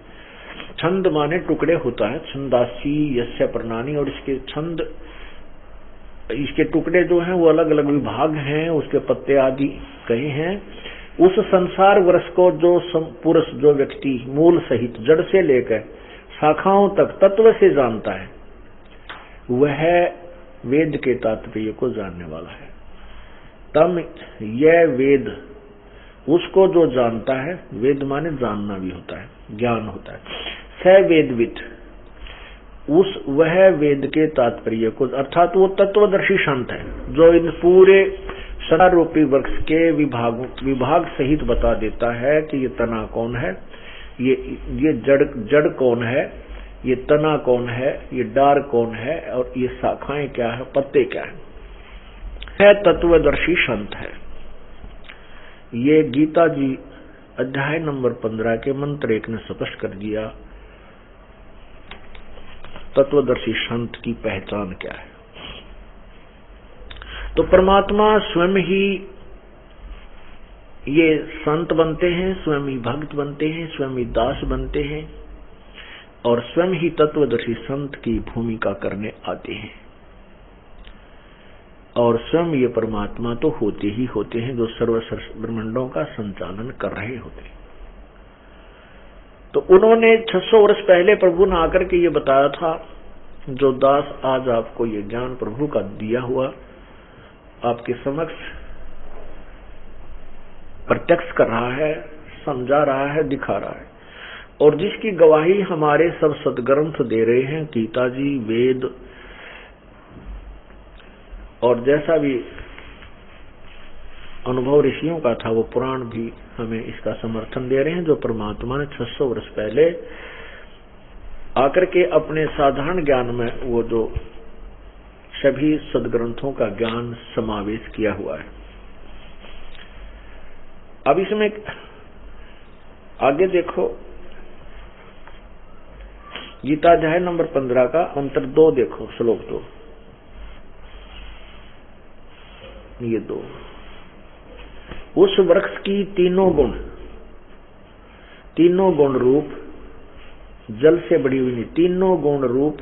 छंद माने टुकड़े होता है, छंदासी यस्य प्रणानी, और इसके छंद, इसके टुकड़े जो हैं वो अलग अलग विभाग हैं, उसके पत्ते आदि कहे हैं। उस संसार वृक्ष को जो पुरुष, जो व्यक्ति मूल सहित जड़ से लेकर शाखाओं तक तत्व से जानता है, वह वेद के तात्पर्य को जानने वाला है। तम यह वेद, उसको जो जानता है, वेद माने जानना भी होता है, ज्ञान होता है। स वेदविद, उस वह वेद के तात्पर्य को, अर्थात वो तत्वदर्शी संत है जो इन पूरे संसार रूपी वृक्ष के विभाग सहित बता देता है कि ये तना कौन है, ये जड़ कौन है, ये तना कौन है, ये डार कौन है, और ये शाखाएं क्या है, पत्ते क्या है तत्वदर्शी संत है। ये गीता जी अध्याय नंबर 15 के मंत्र 1 ने स्पष्ट कर दिया तत्वदर्शी संत की पहचान क्या है। तो परमात्मा स्वयं ही ये संत बनते हैं, स्वयं ही भक्त बनते हैं, स्वयं ही दास बनते हैं, और स्वयं ही तत्वदर्शी संत की भूमिका करने आते हैं। और स्वयं ये परमात्मा तो होते ही होते हैं जो सर्व ब्रह्मांडों का संचालन कर रहे होते हैं। तो उन्होंने 600 वर्ष पहले प्रभु ने आकर के ये बताया था, जो दास आज आपको ये ज्ञान प्रभु का दिया हुआ आपके समक्ष प्रत्यक्ष कर रहा है, समझा रहा है, दिखा रहा है, और जिसकी गवाही हमारे सब सदग्रंथ दे रहे हैं, गीता जी, वेद, और जैसा भी अनुभव ऋषियों का था वो पुराण भी हमें इसका समर्थन दे रहे हैं। जो परमात्मा ने 600 वर्ष पहले आकर के अपने साधारण ज्ञान में वो जो सभी सदग्रंथों का ज्ञान समावेश किया हुआ है। अब इसमें आगे देखो, गीता अध्याय नंबर 15 का मंत्र 2 देखो, श्लोक 2, ये 2, उस वृक्ष की तीनों गुण रूप, जल से बड़ी हुई तीनों गुण रूप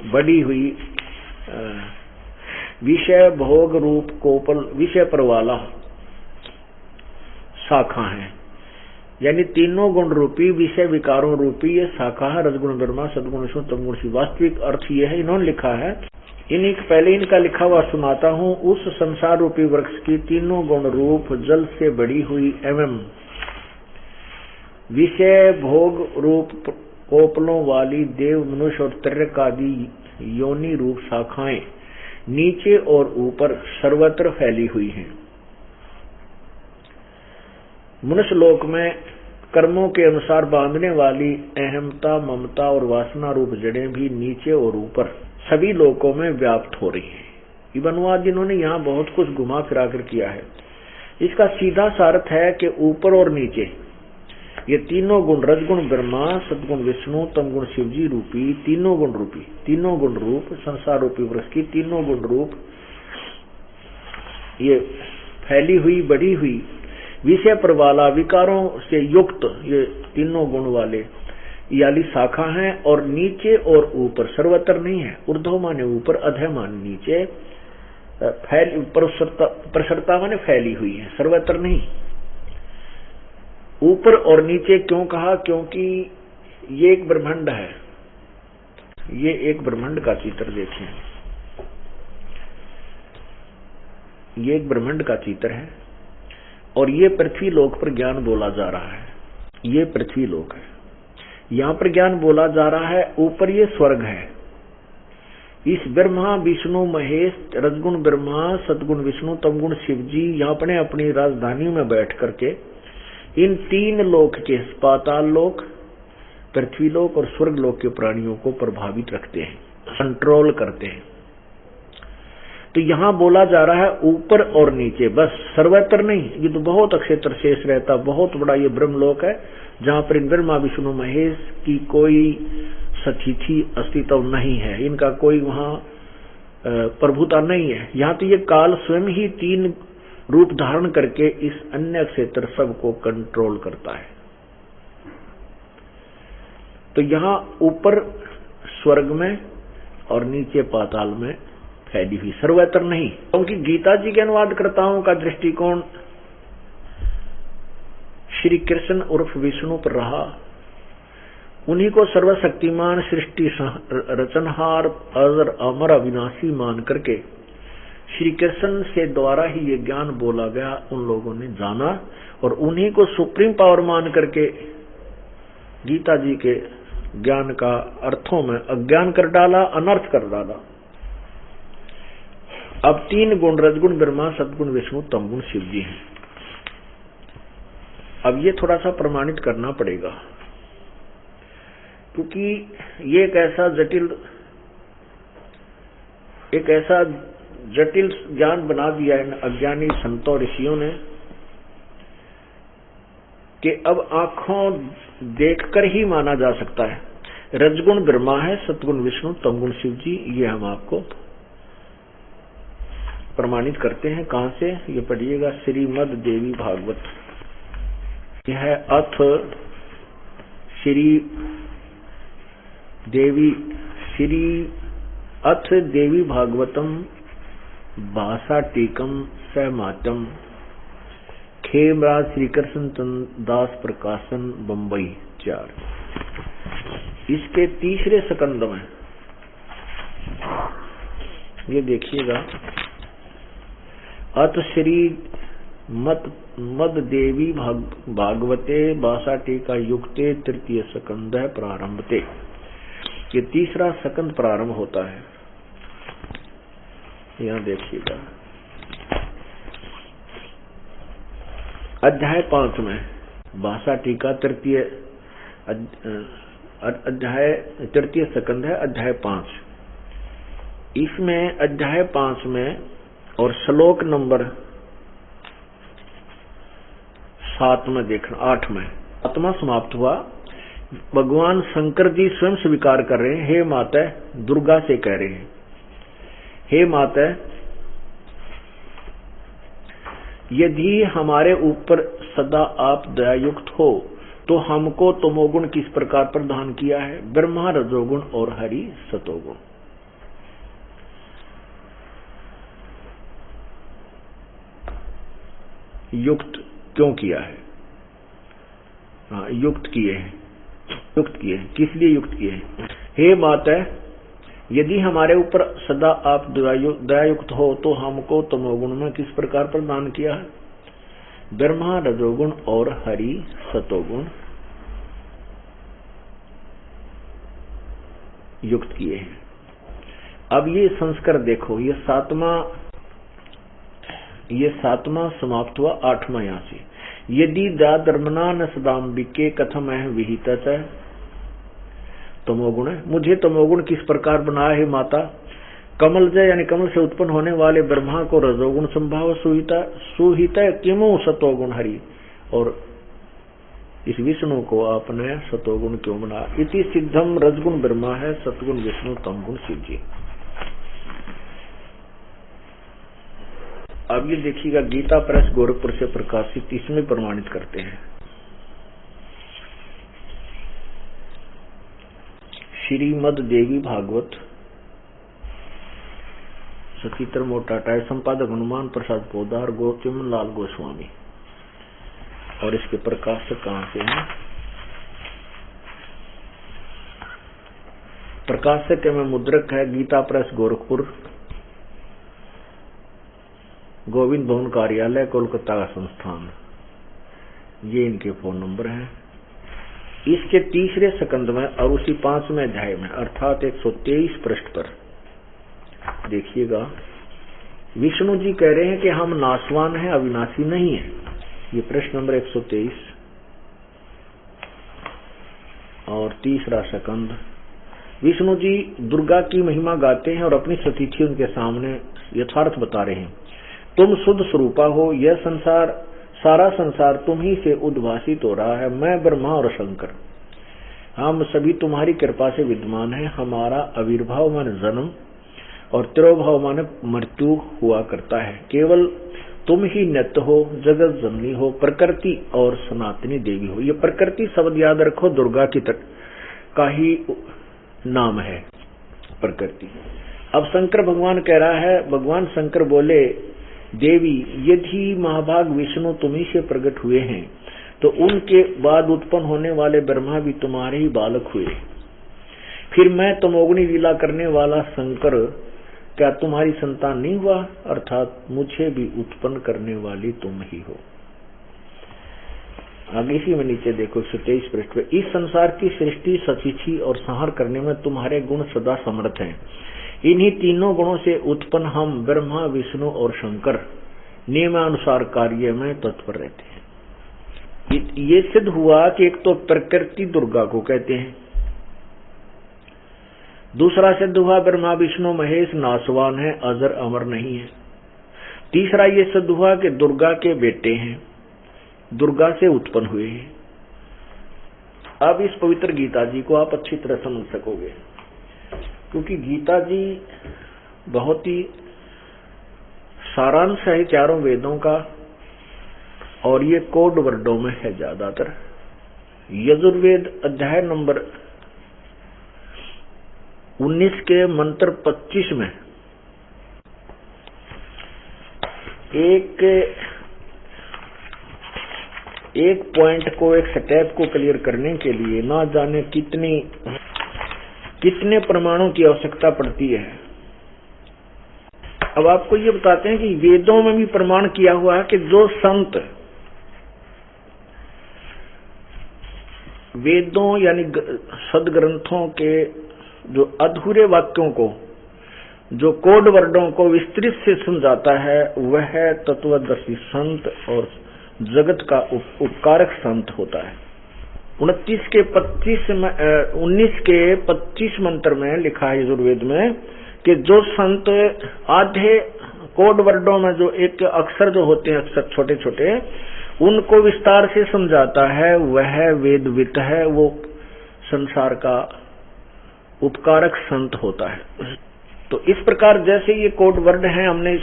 बड़ी हुई विषय भोग रूप कोपल विषय पर वाला शाखा है। यानी तीनों गुण रूपी विषय विकारों रूपी ये शाखा है, रजगुण ब्रह्मा, सदगुण विष्णु, तमगुण शिव। वास्तविक अर्थ ये है, इन्होंने लिखा है, पहले इनका लिखा हुआ सुनाता हूँ। उस संसार रूपी वृक्ष की तीनों गुण रूप जल से बड़ी हुई एवं विषय भोग रूप कोपलों वाली देव, मनुष्य और त्रिक आदि योनि रूप शाखाएं नीचे और ऊपर सर्वत्र फैली हुई हैं। मनुष्य लोक में कर्मों के अनुसार बांधने वाली अहमता, ममता और वासना रूप जड़ें भी नीचे और ऊपर सभी लोकों में व्याप्त हो रही हैं। ये अनुवाद जिन्होंने यहाँ बहुत कुछ घुमा फिरा कर किया है, इसका सीधा सार्थ है कि ऊपर और नीचे ये तीनों गुण, रजगुण ब्रह्मा, सदगुण विष्णु, तमगुण शिव जी रूपी तीनों गुण रूप संसार रूपी वृक्ष की तीनों गुण रूप ये फैली हुई, बढ़ी हुई, विषय पर वाला, विकारों से युक्त ये तीनों गुण वाले याली शाखा है। और नीचे और ऊपर, सर्वत्र नहीं है, ऊर्ध्व माने ऊपर, अधः माने नीचे, प्रसरता माने फैली हुई है, सर्वत्र नहीं। ऊपर और नीचे क्यों कहा? क्योंकि ये एक ब्रह्मांड है। ये एक ब्रह्मांड का चित्र देखें, ये एक ब्रह्मांड का चित्र है, और ये पृथ्वी लोक पर ज्ञान बोला जा रहा है। ये पृथ्वी लोक है, यहाँ पर ज्ञान बोला जा रहा है। ऊपर ये स्वर्ग है। इस ब्रह्मा विष्णु महेश, रजगुण ब्रह्मा, सदगुण विष्णु, तमगुण शिव जी यहाँ अपने अपनी राजधानी में बैठ करके इन तीन लोक के, पाताल लोक, पृथ्वी लोक और स्वर्ग लोक के प्राणियों को प्रभावित रखते हैं, कंट्रोल करते हैं। तो यहाँ बोला जा रहा है ऊपर और नीचे, बस सर्वत्र नहीं। ये तो बहुत अक्षेत्र शेष रहता, बहुत बड़ा ये ब्रह्मलोक है, जहाँ पर इन ब्रह्मा विष्णु महेश की कोई सतिथि अस्तित्व नहीं है, इनका कोई वहाँ प्रभुता नहीं है। यहाँ तो ये काल स्वयं ही 3 रूप धारण करके इस अन्य क्षेत्र सबको कंट्रोल करता है। तो यहाँ ऊपर स्वर्ग में और नीचे पाताल में फैली हुई, सर्वत्र नहीं। क्योंकि गीता जी के अनुवादकर्ताओं का दृष्टिकोण श्री कृष्ण उर्फ विष्णु पर रहा। उन्हीं को सर्वशक्तिमान, सृष्टि रचनहार, अजर अमर अविनाशी मान करके श्री कृष्ण से द्वारा ही ये ज्ञान बोला गया, उन लोगों ने जाना और उन्हीं को सुप्रीम पावर मान करके गीता जी के ज्ञान का अर्थों में अज्ञान कर डाला, अनर्थ कर डाला। अब 3 गुण, रजगुण ब्रह्मा, सतगुण विष्णु, तमगुण शिव जी हैं। अब ये थोड़ा सा प्रमाणित करना पड़ेगा, क्योंकि ये एक ऐसा जटिल ज्ञान बना दिया है अज्ञानी संतों ऋषियों ने कि अब आंखों देखकर ही माना जा सकता है। रजगुण ब्रह्मा है, सतगुण विष्णु, तमगुण शिव जी, ये हम आपको प्रमाणित करते हैं। कहां से? ये पढ़िएगा श्रीमद देवी भागवत। यह है अथ देवी भागवतम भाषा टीकम सहमातम खेमराज श्री कृष्ण दास प्रकाशन बंबई 4। इसके तीसरे स्कंद में ये देखिएगा, अथ श्री मद देवी भागवते भाषा टीका युक्ते तृतीय स्कंद प्रारंभते। ये तीसरा स्कंद प्रारंभ होता है। यहाँ देखिएगा अध्याय 5 में भाषा टीका तृतीय स्कंद है, अध्याय 5। इसमें अध्याय 5 में और श्लोक नंबर 7 में देखना, 8 में 7वां समाप्त हुआ। भगवान शंकर जी स्वयं स्वीकार कर रहे हैं, हे माता, दुर्गा से कह रहे हैं, हे माता, यदि हमारे ऊपर सदा आप दयायुक्त हो तो हमको तमोगुण किस प्रकार प्रदान किया है? ब्रह्मा रजोगुण और हरि सतोगुण। युक्त क्यों किया है? युक्त किए हैं। किस लिए युक्त किए हैं? हे माता, यदि हमारे ऊपर सदा आप दयायुक्त हो तो हमको तमोगुण में किस प्रकार प्रदान किया है? ब्रह्मा रजोगुण और हरि सतोगुण युक्त किए हैं। अब ये संस्कार देखो, ये सातवां समाप्त हुआ, 8वां यहाँ से। यदि दाधर्मना न सदाम्बिके कथम है विहित तमोगुण है। मुझे तमोगुण किस प्रकार बनाया है माता? कमल जय यानी कमल से उत्पन्न होने वाले ब्रह्मा को रजोगुण संभाव सुहित किमु सतोगुण हरि, और इस विष्णु को आपने सतोगुण क्यों बनाया? इति सिद्धम रजगुण ब्रह्मा है, सतगुण विष्णु, तमगुण शिव जी। अब ये देखिएगा गीता प्रेस गोरखपुर से प्रकाशित, इसमें प्रमाणित करते हैं। श्रीमद देवी भागवत, सचित्र मोटाटाय, संपादक हनुमान प्रसाद पोदार, गोचिमन लाल गोस्वामी। और इसके प्रकाशक कहां से हैं? प्रकाशक में मुद्रक है गीता प्रेस गोरखपुर, गोविंद भवन कार्यालय, कोलकाता का संस्थान। ये इनके फोन नंबर हैं। इसके तीसरे स्कंद में और उसी 5वें अध्याय में अर्थात 123 पृष्ठ पर देखिएगा, विष्णु जी कह रहे हैं कि हम नाशवान हैं, अविनाशी नहीं है। ये प्रश्न नंबर 123 और तीसरा स्कंद। विष्णु जी दुर्गा की महिमा गाते हैं और अपनी स्थिति उनके सामने यथार्थ बता रहे हैं। तुम शुद्ध स्वरूपा हो, यह संसार, सारा संसार तुम ही से उद्भासित हो रहा है। मैं ब्रह्मा और शंकर, हम सभी तुम्हारी कृपा से विद्यमान है। हमारा आविर्भाव मन जन्म और तिरोभाव माने मृत्यु हुआ करता है। केवल तुम ही नित्य हो, जगत जननी हो, प्रकृति और सनातनी देवी हो। ये प्रकृति शब्द याद रखो, दुर्गा की का ही नाम है प्रकृति। अब शंकर भगवान कह रहा है, भगवान शंकर बोले, देवी यदि महाभाग विष्णु तुम्ही से प्रकट हुए हैं तो उनके बाद उत्पन्न होने वाले ब्रह्मा भी तुम्हारे ही बालक हुए। फिर मैं तमोगुणी लीला करने वाला शंकर क्या तुम्हारी संतान नहीं हुआ? अर्थात मुझे भी उत्पन्न करने वाली तुम ही हो। आगे इसी में नीचे देखो 123 पृष्ठ पे, इस संसार की सृष्टि, सचिछी और संहार करने में तुम्हारे गुण सदा समर्थ हैं। इन्हीं तीनों गुणों से उत्पन्न हम ब्रह्मा, विष्णु और शंकर नियमानुसार कार्य में तत्पर रहते हैं। ये सिद्ध हुआ कि एक तो प्रकृति दुर्गा को कहते हैं, दूसरा सिद्ध हुआ ब्रह्मा विष्णु महेश नाशवान है, अजर अमर नहीं है। तीसरा ये सिद्ध हुआ कि दुर्गा के बेटे हैं, दुर्गा से उत्पन्न हुए हैं। अब इस पवित्र गीता जी को आप अच्छी तरह समझ सकोगे, क्योंकि गीता जी बहुत ही सारांश है चारों वेदों का, और ये कोड वर्डों में है ज्यादातर। यजुर्वेद अध्याय नंबर 19 के मंत्र 25 में एक पॉइंट को, एक स्टेप को क्लियर करने के लिए ना जाने कितने प्रमाणों की आवश्यकता पड़ती है। अब आपको ये बताते हैं कि वेदों में भी प्रमाण किया हुआ है कि जो संत वेदों यानी सदग्रंथों के जो अधूरे वाक्यों को, जो कोड वर्डों को विस्तृत से समझाता है, वह तत्वदर्शी संत और जगत का उपकारक संत होता है। 19 के 25 मंत्र में लिखा है यजुर्वेद में कि जो संत आधे कोड वर्डों में जो एक अक्षर जो होते हैं, अक्षर छोटे छोटे, उनको विस्तार से समझाता है, वह वेदवित है, वो संसार का उपकारक संत होता है। तो इस प्रकार जैसे ये कोड वर्ड हैं, हमने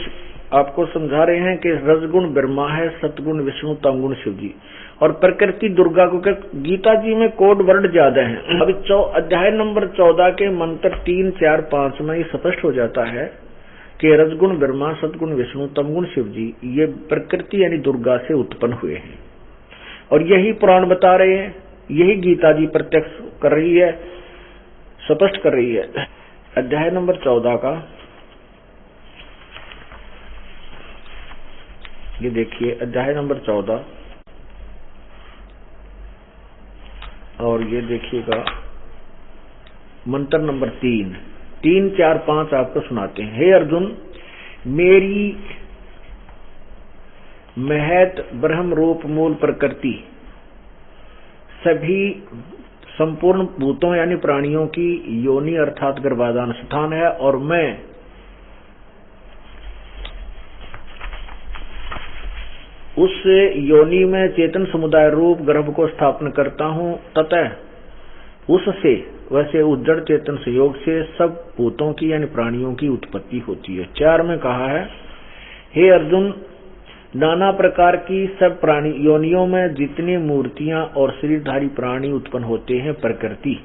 आपको समझा रहे हैं कि रजगुण ब्रह्मा है, सतगुण विष्णु, तमगुण शिव जी, और प्रकृति दुर्गा को। गीता जी में कोड वर्ड ज्यादा हैं। अभी अध्याय नंबर 14 के मंत्र 3, 4, 5 में ये स्पष्ट हो जाता है कि रजगुण ब्रह्मा, सतगुण विष्णु, तमगुण शिव जी ये प्रकृति यानी दुर्गा से उत्पन्न हुए हैं, और यही पुराण बता रहे हैं, यही गीता जी प्रत्यक्ष कर रही है, स्पष्ट कर रही है। अध्याय नंबर 14 का ये देखिए, अध्याय नंबर 14 और ये देखिएगा मंत्र नंबर 3, 4, 5 आपको सुनाते हैं। हे अर्जुन, मेरी महत ब्रह्म रूप मूल प्रकृति सभी संपूर्ण भूतों यानी प्राणियों की योनि अर्थात गर्भाधान स्थान है, और मैं उस योनि में चेतन समुदाय रूप गर्भ को स्थापन करता हूं, ततः उससे वैसे उज्जड़ चेतन संयोग से सब भूतों की यानी प्राणियों की उत्पत्ति होती है। 4 में कहा है, हे अर्जुन, नाना प्रकार की सब प्राणी योनियों में जितनी मूर्तियां और शरीरधारी प्राणी उत्पन्न होते हैं, प्रकृति,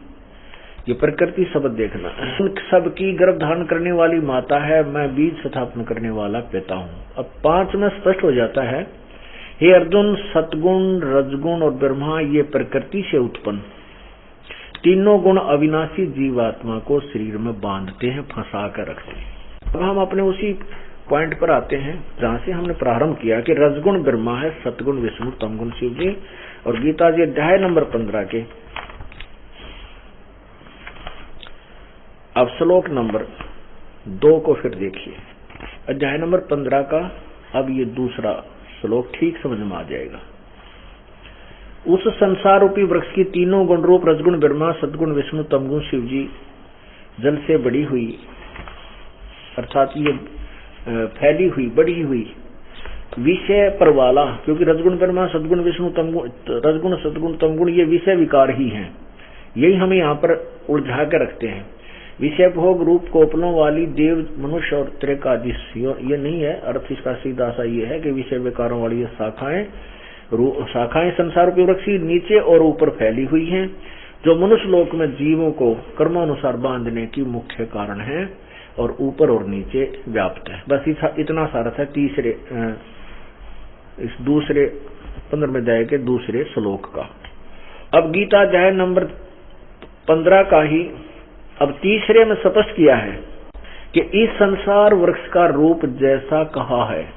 ये प्रकृति शब्द देखना, उन सब की गर्भ धारण करने वाली माता है, मैं बीज स्थापन करने वाला पिता हूँ। अब 5 में स्पष्ट हो जाता है, हे अर्जुन, सतगुण, रजगुण और ब्रह्मा ये प्रकृति से उत्पन्न तीनों गुण अविनाशी जीवात्मा को शरीर में बांधते हैं, फंसा कर रखते हैं। अब हम अपने उसी पॉइंट पर आते हैं जहां से हमने प्रारंभ किया कि रजगुण ब्रह्मा है, सतगुण विष्णु, तमगुण शिव जी, और गीता जी अध्याय नंबर 15 के अब श्लोक नंबर 2 को फिर देखिए। अध्याय नंबर 15 का अब ये दूसरा श्लोक ठीक समझ में आ जाएगा। उस संसार रूपी वृक्ष की तीनों गुण रूप रजगुण ब्रह्मा, सतगुण विष्णु, तमगुण शिव जी जल से बड़ी हुई, अर्थात ये फैली हुई, बढ़ी हुई विषय पर वाला, क्योंकि रजगुण ब्रह्मा, सदगुण विष्णु, तमगुण, रजगुण सदगुण तमगुण ये विषय विकार ही हैं, यही हमें यहाँ पर उलझा कर रखते हैं। विषय भोग रूप कोपलों वाली देव मनुष्य और त्रिकादि, ये नहीं है अर्थ इसका। सीधा सा ये है कि विषय विकारों वाली ये शाखाएं संसार रूपी वृक्ष नीचे और ऊपर फैली हुई हैं, जो मनुष्य लोक में जीवों को कर्मानुसार बांधने की मुख्य कारण है और ऊपर और नीचे व्याप्त है। बस इतना सारा था तीसरे इस दूसरे 15वें अध्याय के दूसरे श्लोक का। अब गीता अध्याय नंबर 15 का ही अब तीसरे में स्पष्ट किया है कि इस संसार वृक्ष का रूप जैसा कहा है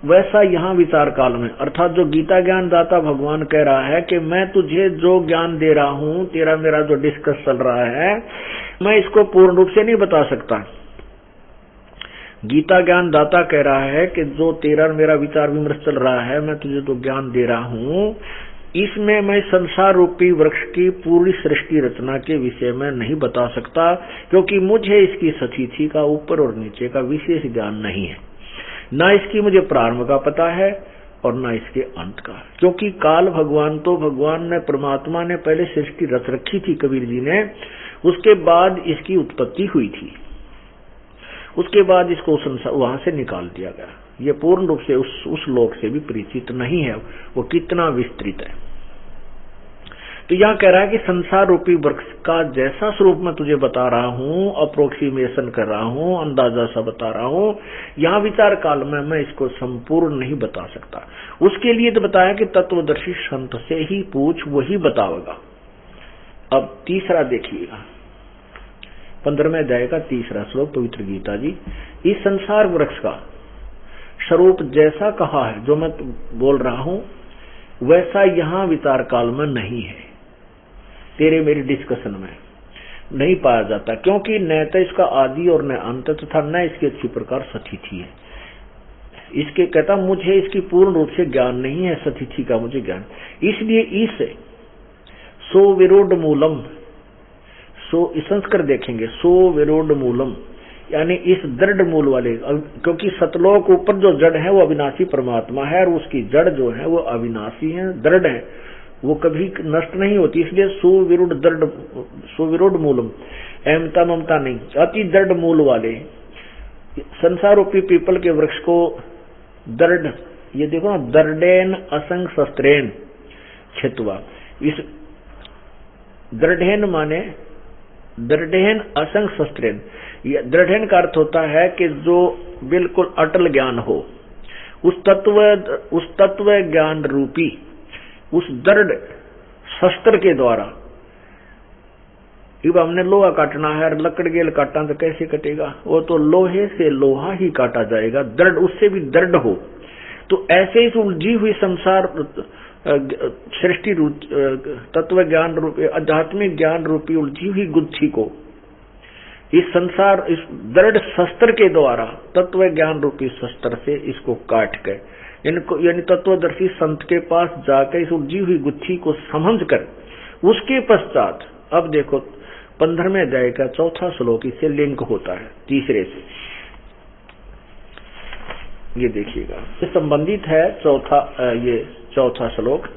वैसा यहाँ विचार काल में, अर्थात जो गीता ज्ञान दाता भगवान कह रहा है कि मैं तुझे जो ज्ञान दे रहा हूँ, तेरा मेरा जो डिस्कस चल रहा है, मैं इसको पूर्ण रूप से नहीं बता सकता। गीता ज्ञान दाता कह रहा है कि जो तेरा मेरा विचार विमर्श चल रहा है, मैं तुझे जो ज्ञान दे रहा हूँ, इसमें मैं संसार रूपी वृक्ष की पूरी सृष्टि रचना के विषय में नहीं बता सकता, क्योंकि मुझे इसकी सतिथि का ऊपर और नीचे का विशेष ज्ञान नहीं है। ना इसकी मुझे प्रारंभ का पता है और ना इसके अंत का, क्योंकि काल भगवान ने परमात्मा ने पहले सृष्टि रच रखी थी कबीर जी ने, उसके बाद इसकी उत्पत्ति हुई थी, उसके बाद इसको वहां से निकाल दिया गया। ये पूर्ण रूप से उस लोक से भी परिचित नहीं है, वो कितना विस्तृत है। तो यहाँ कह रहा है कि संसार रूपी वृक्ष का जैसा स्वरूप मैं तुझे बता रहा हूँ, अप्रोक्सीमेशन कर रहा हूँ, अंदाजा सा बता रहा हूँ, यहाँ विचार काल में मैं इसको संपूर्ण नहीं बता सकता। उसके लिए तो बताया कि तत्वदर्शी संत से ही पूछ, वही बतावेगा। अब तीसरा देखिएगा, 15वें अध्याय का तीसरा श्लोक पवित्र गीता जी। इस संसार वृक्ष का स्वरूप जैसा कहा है, जो मैं बोल रहा हूँ, वैसा यहाँ विचार काल में नहीं है, तेरे मेरे डिस्कशन में नहीं पाया जाता, क्योंकि न तो इसका आदि और न अंत तथा न इसकी अच्छी प्रकार सतिथि है। इसके कहता मुझे इसकी पूर्ण रूप से ज्ञान नहीं है, सतिथि का मुझे ज्ञान, इसलिए इस सो विरोध मूलम, सो संस्कृत देखेंगे, सो विरोध मूलम यानी इस दृढ़ मूल वाले, क्योंकि सतलोक ऊपर जो जड़ है वो अविनाशी परमात्मा है और उसकी जड़ जो है वो अविनाशी है, दृढ़ है, वो कभी नष्ट नहीं होती, इसलिए सुविरूढ़ मूलम, अहमता ममता नहीं, अति दृढ़ मूल वाले संसार रूपी पीपल के वृक्ष को दृढ़, ये देखो ना, दृढ़ेन असंग शस्त्रेन छित्वा, इस दृढ़ेन माने दृढ़ेन असंग शस्त्रेन, दृढ़ेन का अर्थ होता है कि जो बिल्कुल अटल ज्ञान हो, उस तत्व ज्ञान रूपी उस दृढ़ शस्त्र के द्वारा। अब हमने लोहा काटना है और लकड़ गेल काटना तो कैसे कटेगा, वो तो लोहे से लोहा ही काटा जाएगा, दृढ़ उससे भी दृढ़ हो। तो ऐसे ही उलझी हुई संसार सृष्टि तत्व ज्ञान रूपी आध्यात्मिक ज्ञान रूपी उलझी हुई गुत्थी को इस संसार इस दृढ़ शस्त्र के द्वारा, तत्व ज्ञान रूपी शस्त्र से इसको काट के, यानी तत्वदर्शी संत के पास जाकर इस उलझी हुई गुत्थी को समझकर, उसके पश्चात अब देखो 15वें अध्याय का चौथा श्लोक इससे लिंक होता है तीसरे से, ये देखिएगा, ये संबंधित है चौथा श्लोक।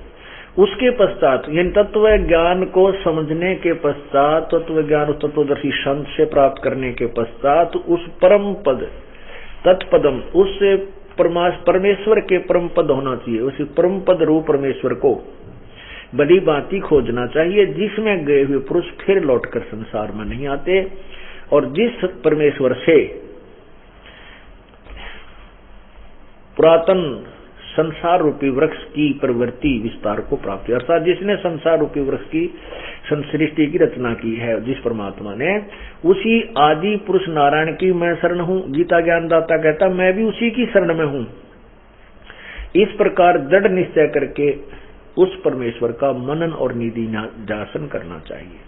उसके पश्चात यानी तत्व ज्ञान को समझने के पश्चात, तत्व ज्ञान तत्वदर्शी संत से प्राप्त करने के पश्चात, उस परम पद तत्पदम, उससे परमेश्वर के परम पद होना चाहिए, उस परम पद रूप परमेश्वर को बड़ी भांति खोजना चाहिए, जिसमें गए हुए पुरुष फिर लौटकर संसार में नहीं आते, और जिस परमेश्वर से पुरातन संसार रूपी वृक्ष की प्रवृत्ति विस्तार को प्राप्त है, अर्थात जिसने संसार रूपी वृक्ष की सृष्टि की रचना की है, जिस परमात्मा ने, उसी आदि पुरुष नारायण की मैं शरण हूँ। गीता ज्ञानदाता कहता मैं भी उसी की शरण में हूँ। इस प्रकार दृढ़ निश्चय करके उस परमेश्वर का मनन और निधिध्यासन करना चाहिए।